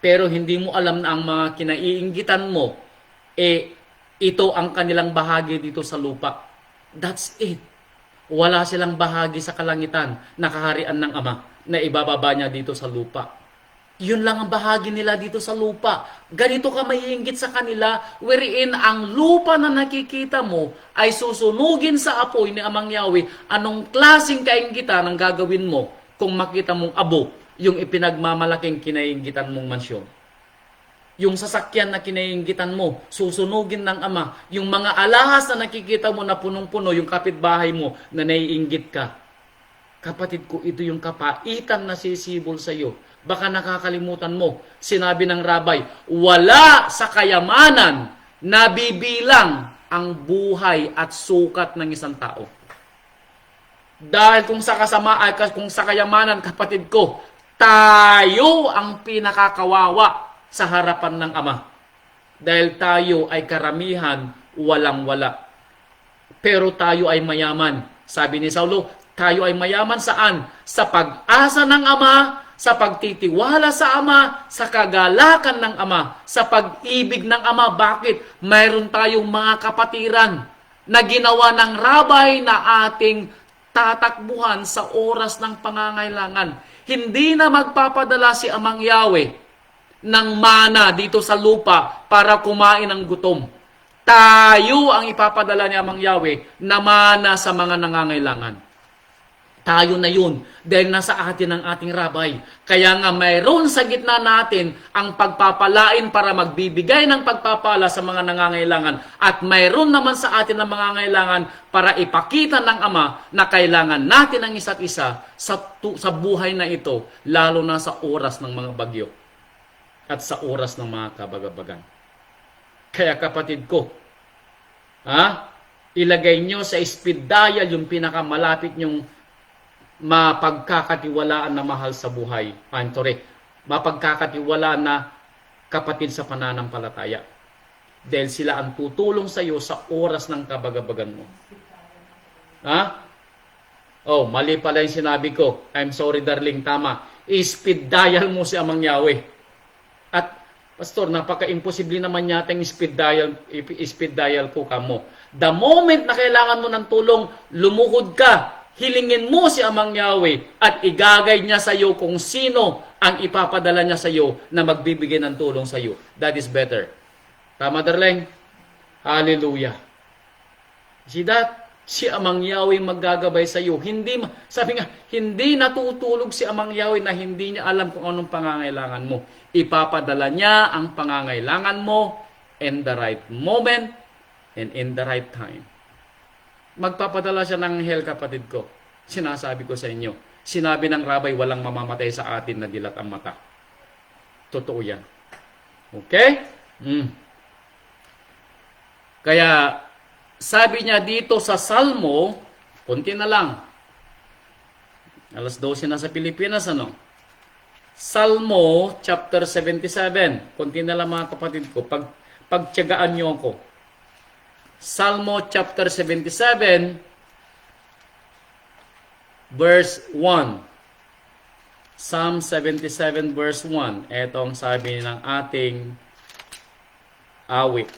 Pero hindi mo alam na ang mga kinaiinggitan mo, ito ang kanilang bahagi dito sa lupa. That's it. Wala silang bahagi sa kalangitan na kaharian ng Ama na ibababa niya dito sa lupa. Yun lang ang bahagi nila dito sa lupa. Ganito ka maiinggit sa kanila, wherein ang lupa na nakikita mo ay susunugin sa apoy ni Amang Yahweh. Anong klaseng kainggitan ang gagawin mo kung makita mong abo yung ipinagmamalaking kinainggitan mong mansyon? Yung sasakyan na kinainggitan mo, susunugin ng Ama. Yung mga alahas na nakikita mo na punong-puno, yung kapitbahay mo na naiinggit ka. Kapatid ko, ito yung kapaitan na sisibol sa iyo. Baka nakakalimutan mo, sinabi ng rabay, wala sa kayamanan na bibilang ang buhay at sukat ng isang tao. Dahil kung sa kung sa kayamanan, kapatid ko, tayo ang pinakakawawa sa harapan ng Ama. Dahil tayo ay karamihan walang-wala. Pero tayo ay mayaman. Sabi ni Saulo, tayo ay mayaman saan? Sa pag-asa ng Ama, sa pagtitiwala sa Ama, sa kagalakan ng Ama, sa pag-ibig ng Ama. Bakit? Mayroon tayong mga kapatiran na ginawa ng rabay na ating tatakbuhan sa oras ng pangangailangan. Hindi na magpapadala si Amang Yahweh ng mana dito sa lupa para kumain ng gutom. Tayo ang ipapadala ni Amang Yahweh na mana sa mga nangangailangan. Tayo na yun dahil nasa atin ang ating rabay. Kaya nga mayroon sa gitna natin ang pagpapalain para magbibigay ng pagpapala sa mga nangangailangan. At mayroon naman sa atin ang mga ngailangan para ipakita ng Ama na kailangan natin ang isa't isa sa buhay na ito, lalo na sa oras ng mga bagyo at sa oras ng mga kabagabagan. Kaya kapatid ko, ilagay nyo sa speed dial yung pinakamalapit nyong mapagkakatiwalaan na mahal sa buhay. Mapagkakatiwalaan na kapatid sa pananampalataya. Dahil sila ang tutulong sa iyo sa oras ng kabagabagan mo. Mali pala yung sinabi ko. I'm sorry darling, tama. I-speed dial mo si Amang Yahweh. At Pastor, napaka-imposible naman yata yung speed dial ko kamo. The moment na kailangan mo ng tulong, lumuhod ka. Hilingin mo si Amang Yahweh at igagay niya sa iyo kung sino ang ipapadala niya sa iyo na magbibigay ng tulong sa iyo. That is better. Tama, darling? Hallelujah. See that? Si Amang Yahweh maggagabay sa iyo. Sabi nga, hindi natutulog si Amang Yahweh na hindi niya alam kung anong pangangailangan mo. Ipapadala niya ang pangangailangan mo in the right moment and in the right time. Magpapadala siya ng hell, kapatid ko. Sinasabi ko sa inyo. Sinabi ng rabay, walang mamamatay sa atin na dilat ang mata. Totoo yan. Okay? Kaya, sabi niya dito sa Salmo, kunti na lang. 12:00 na sa Pilipinas, Salmo chapter 77. Kunti na lang mga kapatid ko. Pagtiyagaan niyo ako. Salmo chapter 77, verse 1. Psalm 77, verse 1. Ito ang sabi ng ating awit.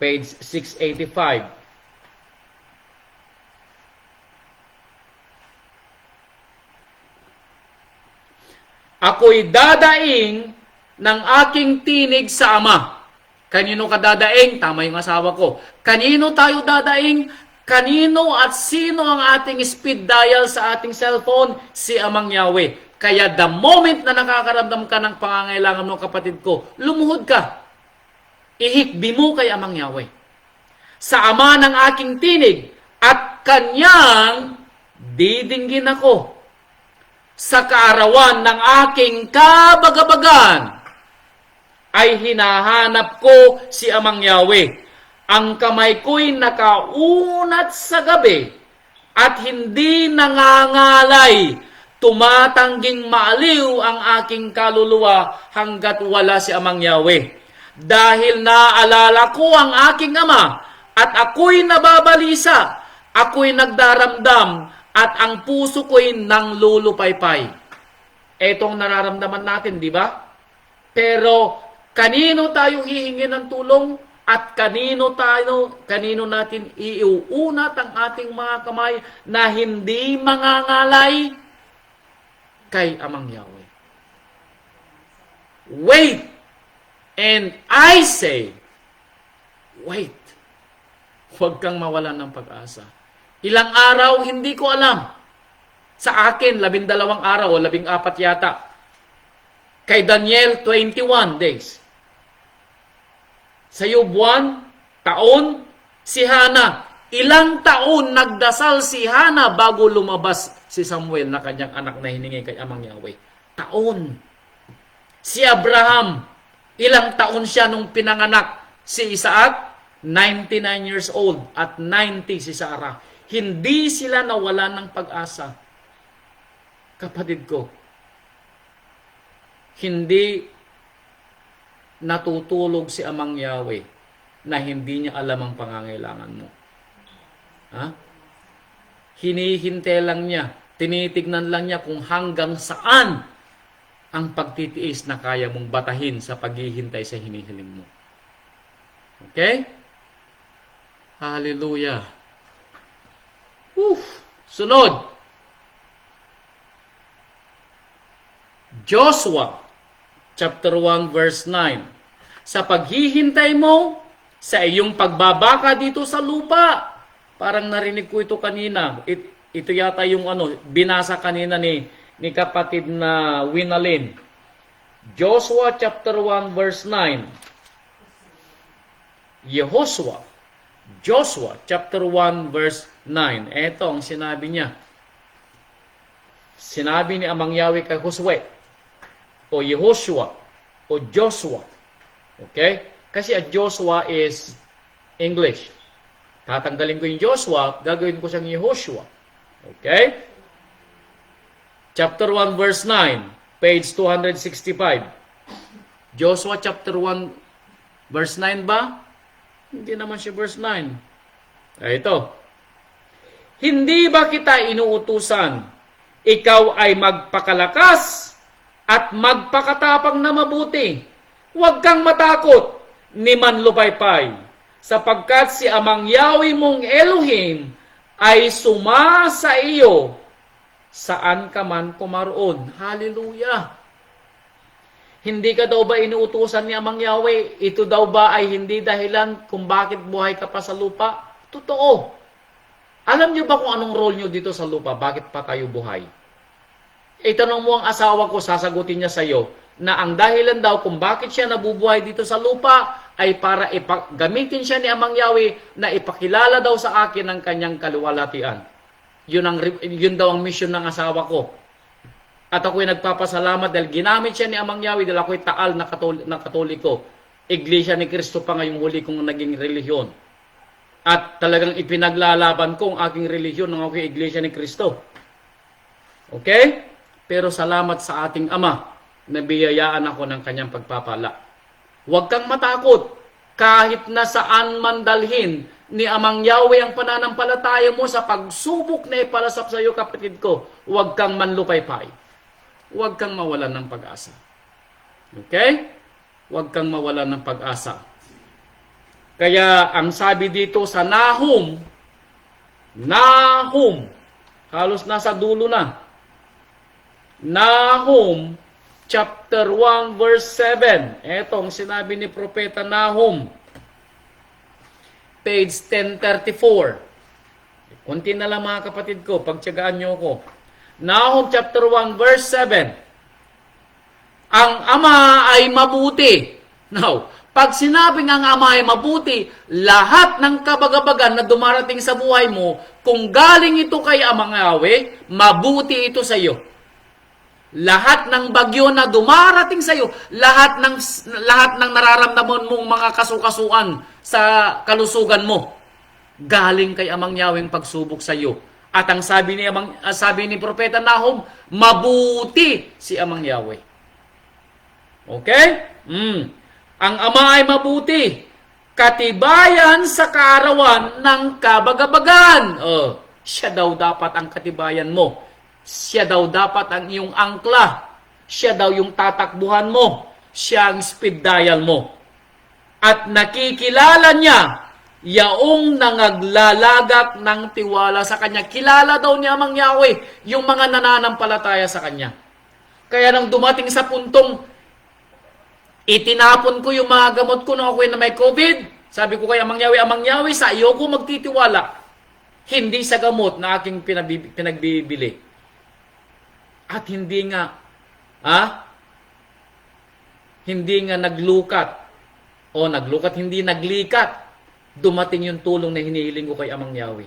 Page 685. Ako'y dadaing ng aking tinig sa Ama. Kanino ka dadaing? Tama yung asawa ko. Kanino tayo dadaing? Kanino at sino ang ating speed dial sa ating cellphone? Si Amang Yahweh. Kaya the moment na nakakaramdam ka ng pangangailangan mo, kapatid ko, lumuhod ka. Ihikbi mo kay Amang Yahweh. Sa Ama ng aking tinig at Kanyang didinggin ako. Sa kaarawan ng aking kabagabagan ay hinahanap ko si Amang Yahweh. Ang kamay ko'y nakaunat sa gabi at hindi nangangalay. Tumatangging maaliw ang aking kaluluwa hanggat wala si Amang Yahweh. Dahil naalala ko ang aking Ama at ako'y nababalisa, ako'y nagdaramdam at ang puso ko'y nanglulupaypay. Etong nararamdaman natin, di ba? Pero kanino tayo hihingi ng tulong at kanino natin iuunat ang ating mga kamay na hindi mangangalay? Kay Amang Yahweh. Wait! And I say, wait. Huwag kang mawalan ng pag-asa. Ilang araw, hindi ko alam. Sa akin, 12 araw o 14 yata. Kay Daniel, 21 days. Sa iyo, buwan, taon, si Hana. Ilang taon nagdasal si Hana bago lumabas si Samuel na kanyang anak na hiningi kay Amang Yahweh. Taon. Si Abraham, ilang taon siya nung pinanganak Si Isaac, 99 years old at 90 si Sarah. Hindi sila nawalan ng pag-asa. Kapatid ko, hindi natutulog si Amang Yahweh na hindi niya alam ang pangangailangan mo. Ha? Hinihintay lang niya, tinitignan lang niya kung hanggang saan ang pagtitiis na kaya mong batahin sa paghihintay sa hinihiling mo. Okay? Hallelujah. Sunod. Joshua, chapter 1, verse 9. Sa paghihintay mo, sa iyong pagbabaka dito sa lupa. Parang narinig ko ito kanina. Ito yata yung binasa kanina ni kapatid na Winalyn. Joshua, chapter 1, verse 9. Joshua, chapter 1, verse 9. Ito ang sinabi niya. Sinabi ni Amang Yahweh kay Josue, o Yehoshua, o Joshua. Okay? Kasi Joshua is English. Tatanggalin ko yung Joshua, gagawin ko siyang Yehoshua. Okay? Chapter 1, verse 9, page 265. Joshua chapter 1, verse 9 ba? Hindi naman siya verse 9. Ito. Hindi ba kita inuutusan? Ikaw ay magpakalakas at magpakatapang na mabuti. Huwag kang matakot, ni manlupaypay, sapagkat si Amang Yahweh mong Elohim ay sumasa iyo saan ka man pumaroon. Hallelujah! Hindi ka daw ba inuutusan ni Amang Yahweh? Ito daw ba ay hindi dahilan kung bakit buhay ka pa sa lupa? Totoo. Alam niyo ba kung anong role niyo dito sa lupa? Bakit pa tayo buhay? Itanong mo ang asawa ko, sasagutin niya sa iyo na ang dahilan daw kung bakit siya nabubuhay dito sa lupa ay para gamitin siya ni Amang Yahweh na ipakilala daw sa akin ang kanyang kaluwalhatian. Yun daw ang mission ng asawa ko. At ako'y nagpapasalamat dahil ginamit siya ni Amang Yahweh dahil ako'y taal na katoliko. Iglesia ni Cristo pa ngayong huli kong naging relihiyon. At talagang ipinaglalaban ko ang aking relihiyon ng ako'y Iglesia ni Cristo. Okay? Pero salamat sa ating Ama na biyayaan ako ng kanyang pagpapala. Huwag kang matakot kahit na saan man dalhin ni Amang Yahweh ang pananampalataya mo sa pagsubok na ipalasap sa iyo, kapatid ko. Huwag kang manlupaypay. Huwag kang mawalan ng pag-asa. Okay? Huwag kang mawalan ng pag-asa. Kaya ang sabi dito sa Nahum, halos nasa dulo na. Nahum, chapter 1, verse 7. Etong sinabi ni Propeta Nahum, page 1034. Kunti na lang mga kapatid ko, pagtiyagaan nyo ko. Nahum, chapter 1, verse 7. Ang Ama ay mabuti. Now, pag sinabing ang Ama ay mabuti, lahat ng kabagabagan na dumarating sa buhay mo, kung galing ito kay Amang Yahweh, mabuti ito sa iyo. Lahat ng bagyo na dumarating sa iyo, lahat ng nararamdaman mong mga kasukasuan sa kalusugan mo, galing kay Amang Yahweh ang pagsubok sa iyo. At ang sabi ni Propeta Nahum, mabuti si Amang Yahweh. Okay? Ang Ama ay mabuti, katibayan sa kaarawan ng kabagabagan. Siya daw dapat ang katibayan mo. Siya daw dapat ang iyong angkla. Siya daw yung tatakbuhan mo. Siya ang speed dial mo. At nakikilala niya yaong nangaglalagat ng tiwala sa Kanya. Kilala daw ni Amang Yahweh yung mga nananampalataya sa Kanya. Kaya nang dumating sa puntong itinapon ko yung mga gamot ko nung ako'y na may COVID, sabi ko kay Amang Yahweh, sa iyo ko magtitiwala. Hindi sa gamot na aking pinagbibili. At hindi nga naglukat, hindi naglikat, dumating yung tulong na hinihiling ko kay Amang Yahweh.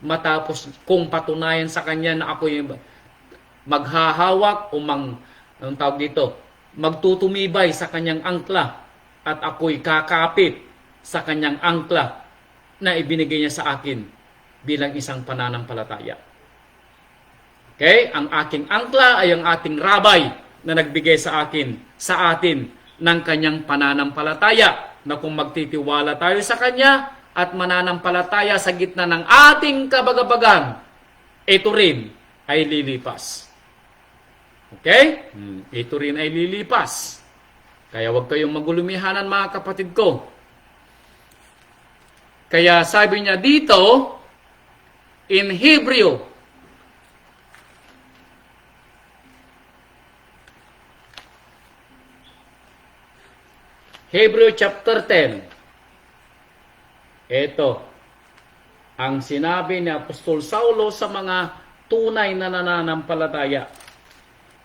Matapos kung patunayan sa Kanya na ako yung maghahawak o magtutumibay sa Kanyang angkla at ako'y kakapit sa kanyang angkla na ibinigay niya sa akin bilang isang pananampalataya. Okay? Ang aking angkla ay ang ating rabay na nagbigay sa atin ng kanyang pananampalataya, na kung magtitiwala tayo sa kanya at mananampalataya sa gitna ng ating kabagabagan, ito rin ay lilipas. Okay? Ito rin ay lilipas. Kaya huwag kayong magulumihanan, mga kapatid ko. Kaya sabi niya dito, in Hebrew, Hebrew chapter 10. Ito ang sinabi ni Apostol Saulo sa mga tunay na nananampalataya.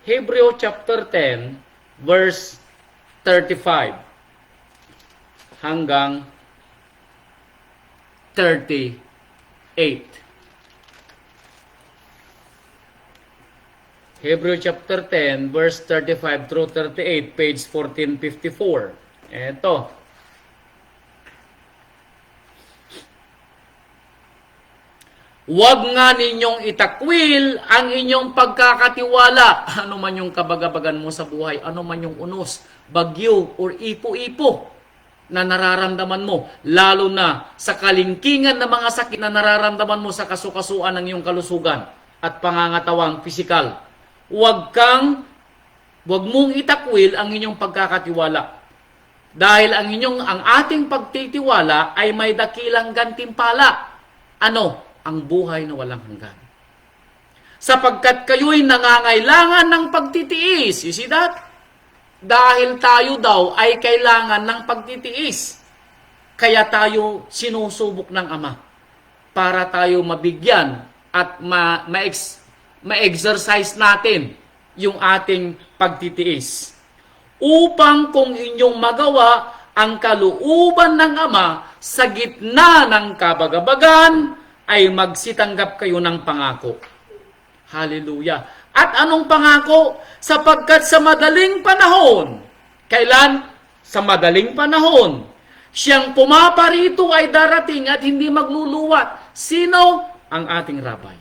Hebrew chapter 10 verse 35 hanggang 38. Hebrew chapter 10 verse 35 through 38, page 1454. Eto. Huwag nga ninyong itakwil ang inyong pagkakatiwala. Ano man yung kabagabagan mo sa buhay, ano man yung unos, bagyo, or ipo-ipo na nararamdaman mo, lalo na sa kalingkingan ng mga sakit na nararamdaman mo sa kasukasuan ng iyong kalusugan at pangangatawang pisikal. Huwag mong itakwil ang inyong pagkakatiwala. Dahil ang ating pagtitiwala ay may dakilang gantimpala. Ano? Ang buhay na walang hanggan. Sapagkat kayo'y nangangailangan ng pagtitiis. You see that? Dahil tayo daw ay kailangan ng pagtitiis. Kaya tayo sinusubok ng Ama para tayo mabigyan at ma-exercise natin yung ating pagtitiis. Upang kung inyong magawa ang kalooban ng Ama sa gitna ng kabagabagan, ay magsitanggap kayo ng pangako. Hallelujah. At anong pangako? Sapagkat sa madaling panahon, kailan? Sa madaling panahon, siyang pumaparito ay darating at hindi magluluwat. Sino? Ang ating rabay.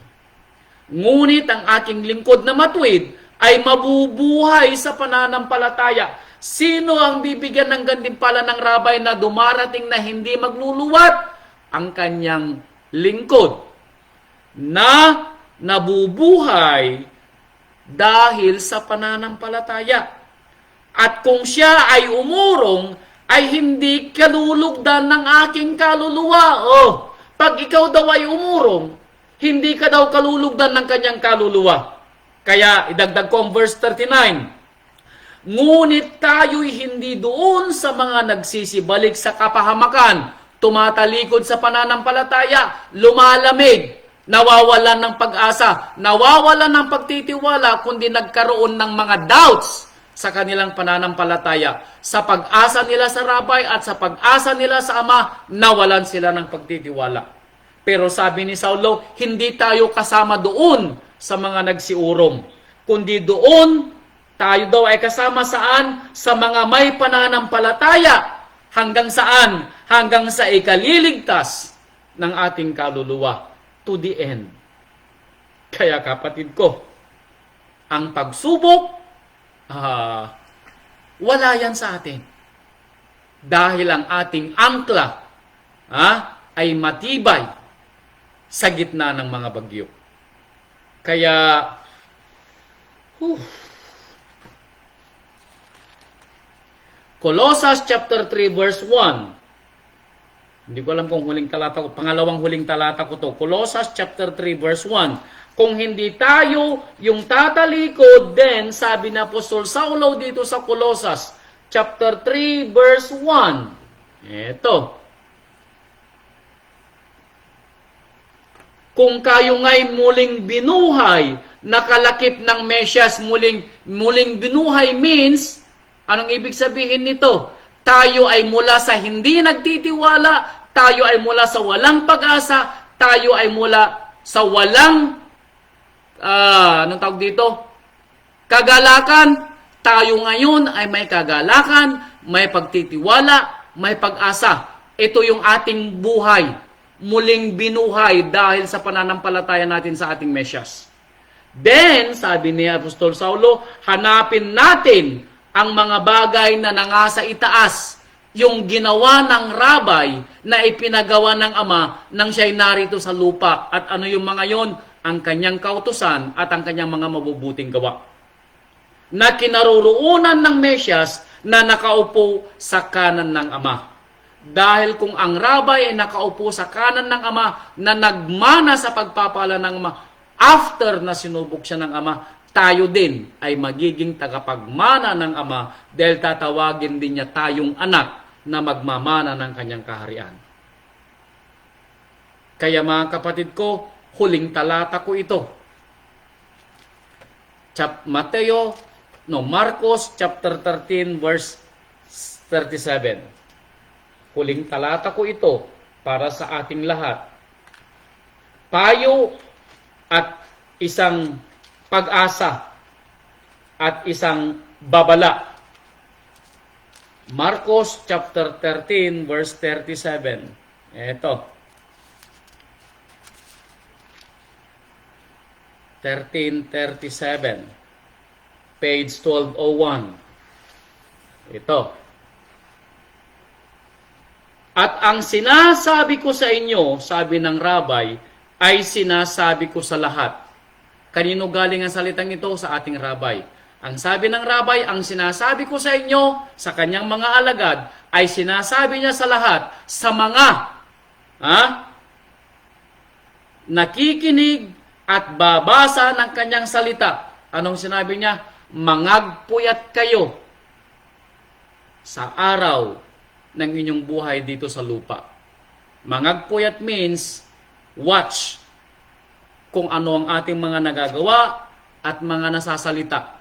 Ngunit ang aking lingkod na matuwid ay mabubuhay sa pananampalataya. Sino ang bibigyan ng gantimpala ng rabay na dumarating na hindi magluluwat? Ang kanyang lingkod na nabubuhay dahil sa pananampalataya. At kung siya ay umurong, ay hindi kalulugdan ng aking kaluluwa. Pag ikaw daw ay umurong, hindi ka daw kalulugdan ng kanyang kaluluwa. Kaya idagdag ko ang verse 39. Ngunit tayo'y hindi doon sa mga nagsisibalik sa kapahamakan, tumatalikod sa pananampalataya, lumalamig, nawawalan ng pag-asa, nawawalan ng pagtitiwala, kundi nagkaroon ng mga doubts sa kanilang pananampalataya. Sa pag-asa nila sa rabay at sa pag-asa nila sa Ama, nawalan sila ng pagtitiwala. Pero sabi ni Saulo, hindi tayo kasama doon sa mga nagsiurong, kundi doon tayo daw ay kasama saan? Sa mga may pananampalataya. Hanggang saan? Hanggang sa ikaliligtas ng ating kaluluwa. To the end. Kaya kapatid ko, ang pagsubok, wala yan sa atin. Dahil ang ating angkla ay matibay sa gitna ng mga bagyo. Kaya, Colossus chapter 3 verse 1. Hindi ko alam kung huling talata ko, pangalawang huling talata ko to. Colossus chapter 3 verse 1. Kung hindi tayo yung tatalikod, then sabi na Apostol Saulo dito sa Colossus chapter 3 verse 1. Ito. Kung kayo nga'y muling binuhay, nakalakip ng Mesyas, muling binuhay means, anong ibig sabihin nito? Tayo ay mula sa hindi nagtitiwala, tayo ay mula sa walang pag-asa, tayo ay mula sa walang, anong tawag dito? Kagalakan. Tayo ngayon ay may kagalakan, may pagtitiwala, may pag-asa. ito yung ating buhay, muling binuhay dahil sa pananampalataya natin sa ating Mesyas. Then, sabi ni Apostol Saulo, hanapin natin ang mga bagay na nangasa itaas, yung ginawa ng rabay na ipinagawa ng Ama nang siya'y narito sa lupa. At ano yung mga yon? Ang kanyang kautusan at ang kanyang mga mabubuting gawa. Na kinaroroonan ng Mesyas na nakaupo sa kanan ng Ama. Dahil kung ang rabay ay nakaupo sa kanan ng Ama na nagmana sa pagpapala ng Ama, after na sinubok siya ng Ama, tayo din ay magiging tagapagmana ng Ama dahil tatawagin din niya tayong anak na magmamana ng kanyang kaharian. Kaya mga kapatid ko, huling talata ko ito. Marcos chapter 13 verse 37. Huling talata ko ito para sa ating lahat. Payo at isang pag-asa at isang babala. Marcos chapter 13 verse 37. Ito. 1337. Page 1201. Ito. At ang sinasabi ko sa inyo, sabi ng rabay, ay sinasabi ko sa lahat. Kanino galing ang salitang ito? Sa ating rabay. Ang sabi ng rabay, ang sinasabi ko sa inyo, sa kanyang mga alagad, ay sinasabi niya sa lahat, sa mga nakikinig at babasa ng kanyang salita. Anong sinabi niya? Mangagpuyat kayo sa araw ng inyong buhay dito sa lupa. Mangagpuyat means watch kung ano ang ating mga nagagawa at mga nasasalita.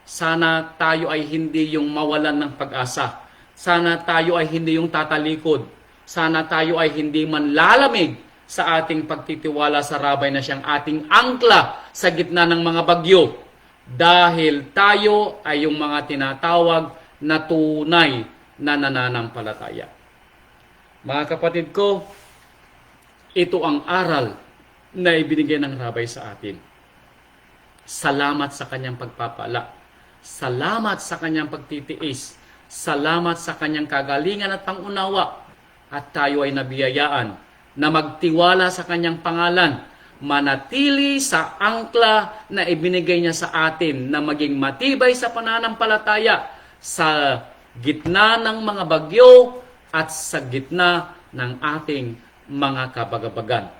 Sana tayo ay hindi yung mawalan ng pag-asa. Sana tayo ay hindi yung tatalikod. Sana tayo ay hindi man lalamig sa ating pagtitiwala sa rabay na siyang ating angkla sa gitna ng mga bagyo. Dahil tayo ay yung mga tinatawag na tunay na nananampalataya. Mga kapatid ko, ito ang aral na ibinigay ng rabay sa atin. Salamat sa kanyang pagpapala. Salamat sa kanyang pagtitiis. Salamat sa kanyang kagalingan at pangunawa. At tayo ay nabiyayaan na magtiwala sa kanyang pangalan, manatili sa angkla na ibinigay niya sa atin, na maging matibay sa pananampalataya sa gitna ng mga bagyo at sa gitna ng ating mga kabagabagan.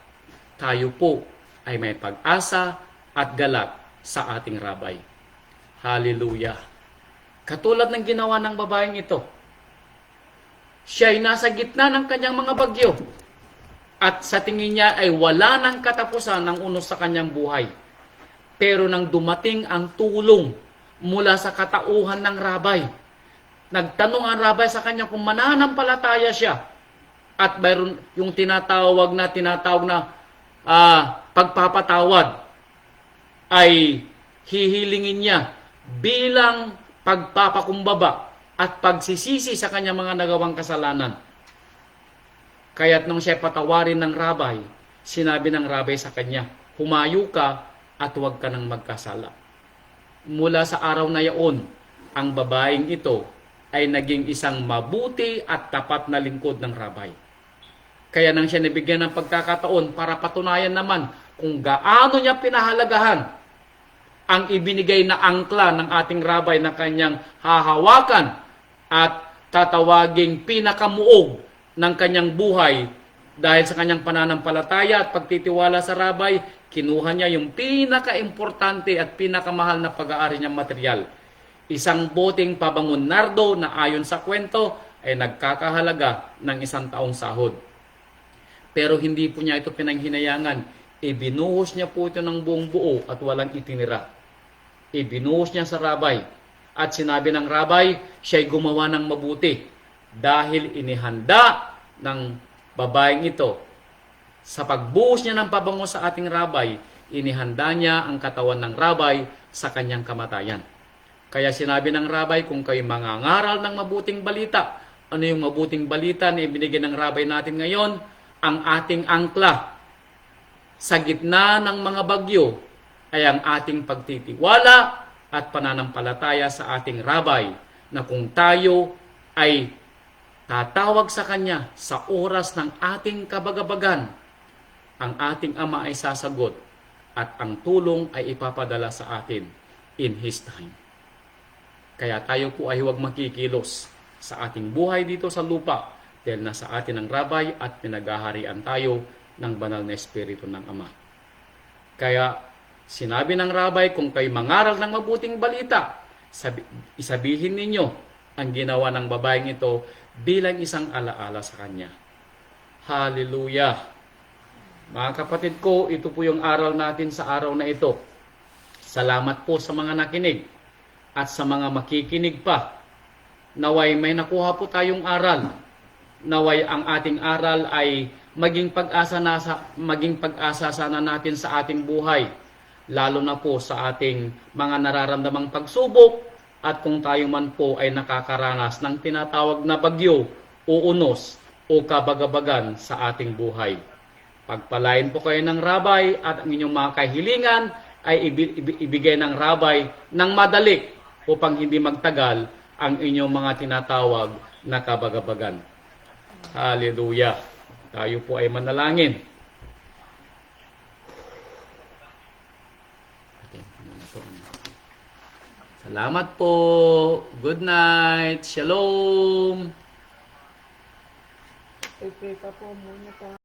Tayo po ay may pag-asa at galak sa ating rabay. Hallelujah! Katulad ng ginawa ng babaeng ito, siya ay nasa gitna ng kanyang mga bagyo at sa tingin niya ay wala ng katapusan ng unos sa kanyang buhay. Pero nang dumating ang tulong mula sa katauhan ng rabay, nagtanong ang rabay sa kanya kung mananampalataya siya at mayroon yung tinatawag na pagpapatawad ay hihilingin niya bilang pagpapakumbaba at pagsisisi sa kanyang mga nagawang kasalanan. Kaya't nung siya patawarin ng rabay, sinabi ng rabay sa kanya, humayo ka at huwag ka nang magkasala. Mula sa araw na yaon, ang babaeng ito ay naging isang mabuti at tapat na lingkod ng rabay. Kaya nang siya nabigyan ng pagkakataon para patunayan naman kung gaano niya pinahalagahan ang ibinigay na angkla ng ating rabay na kanyang hahawakan at tatawaging pinakamuog ng kanyang buhay dahil sa kanyang pananampalataya at pagtitiwala sa rabay, kinuha niya yung pinaka-importante at pinakamahal na pag-aari niyang material. Isang boteng pabangon nardo na ayon sa kwento ay nagkakahalaga ng 1 taong sahod. Pero hindi po niya ito pinanghinayangan. Ibinuhos niya po ito ng buong buo at walang itinira. Ibinuhos niya sa rabay. At sinabi ng rabay, siya'y gumawa ng mabuti. Dahil inihanda ng babaeng ito. Sa pagbuhos niya ng pabango sa ating rabay, inihanda niya ang katawan ng rabay sa kanyang kamatayan. Kaya sinabi ng rabay, kung kayo mangangaral ng mabuting balita Ano yung mabuting balita na ibinigay ng rabay natin ngayon? Ang ating angkla sa gitna ng mga bagyo ay ang ating pagtitiwala at pananampalataya sa ating rabay na kung tayo ay tatawag sa Kanya sa oras ng ating kabagabagan, ang ating Ama ay sasagot at ang tulong ay ipapadala sa atin in His time. Kaya tayo po ay huwag makikilos sa ating buhay dito sa lupa dahil nasa atin ang rabay at pinaghaharian tayo ng banal na Espiritu ng Ama. Kaya sinabi ng rabay, kung kayo mangaral ng mabuting balita, isabihin ninyo ang ginawa ng babaeng ito bilang isang alaala sa kanya. Hallelujah! Mga kapatid ko, ito po yung aral natin sa araw na ito. Salamat po sa mga nakinig at sa mga makikinig pa. Naway may nakuha po tayong aral. Naway ang ating aral ay maging pag-asa sana natin sa ating buhay. Lalo na po sa ating mga nararamdamang pagsubok at kung tayo man po ay nakakaranas ng tinatawag na bagyo o unos o kabagabagan sa ating buhay. Pagpalain po kayo ng rabay at ang inyong mga kahilingan ay ibigay ng rabay ng madali upang hindi magtagal ang inyong mga tinatawag na kabagabagan. Hallelujah! Tayo po ay manalangin. Salamat po. Good night. Shalom. Pray pa po muna pa.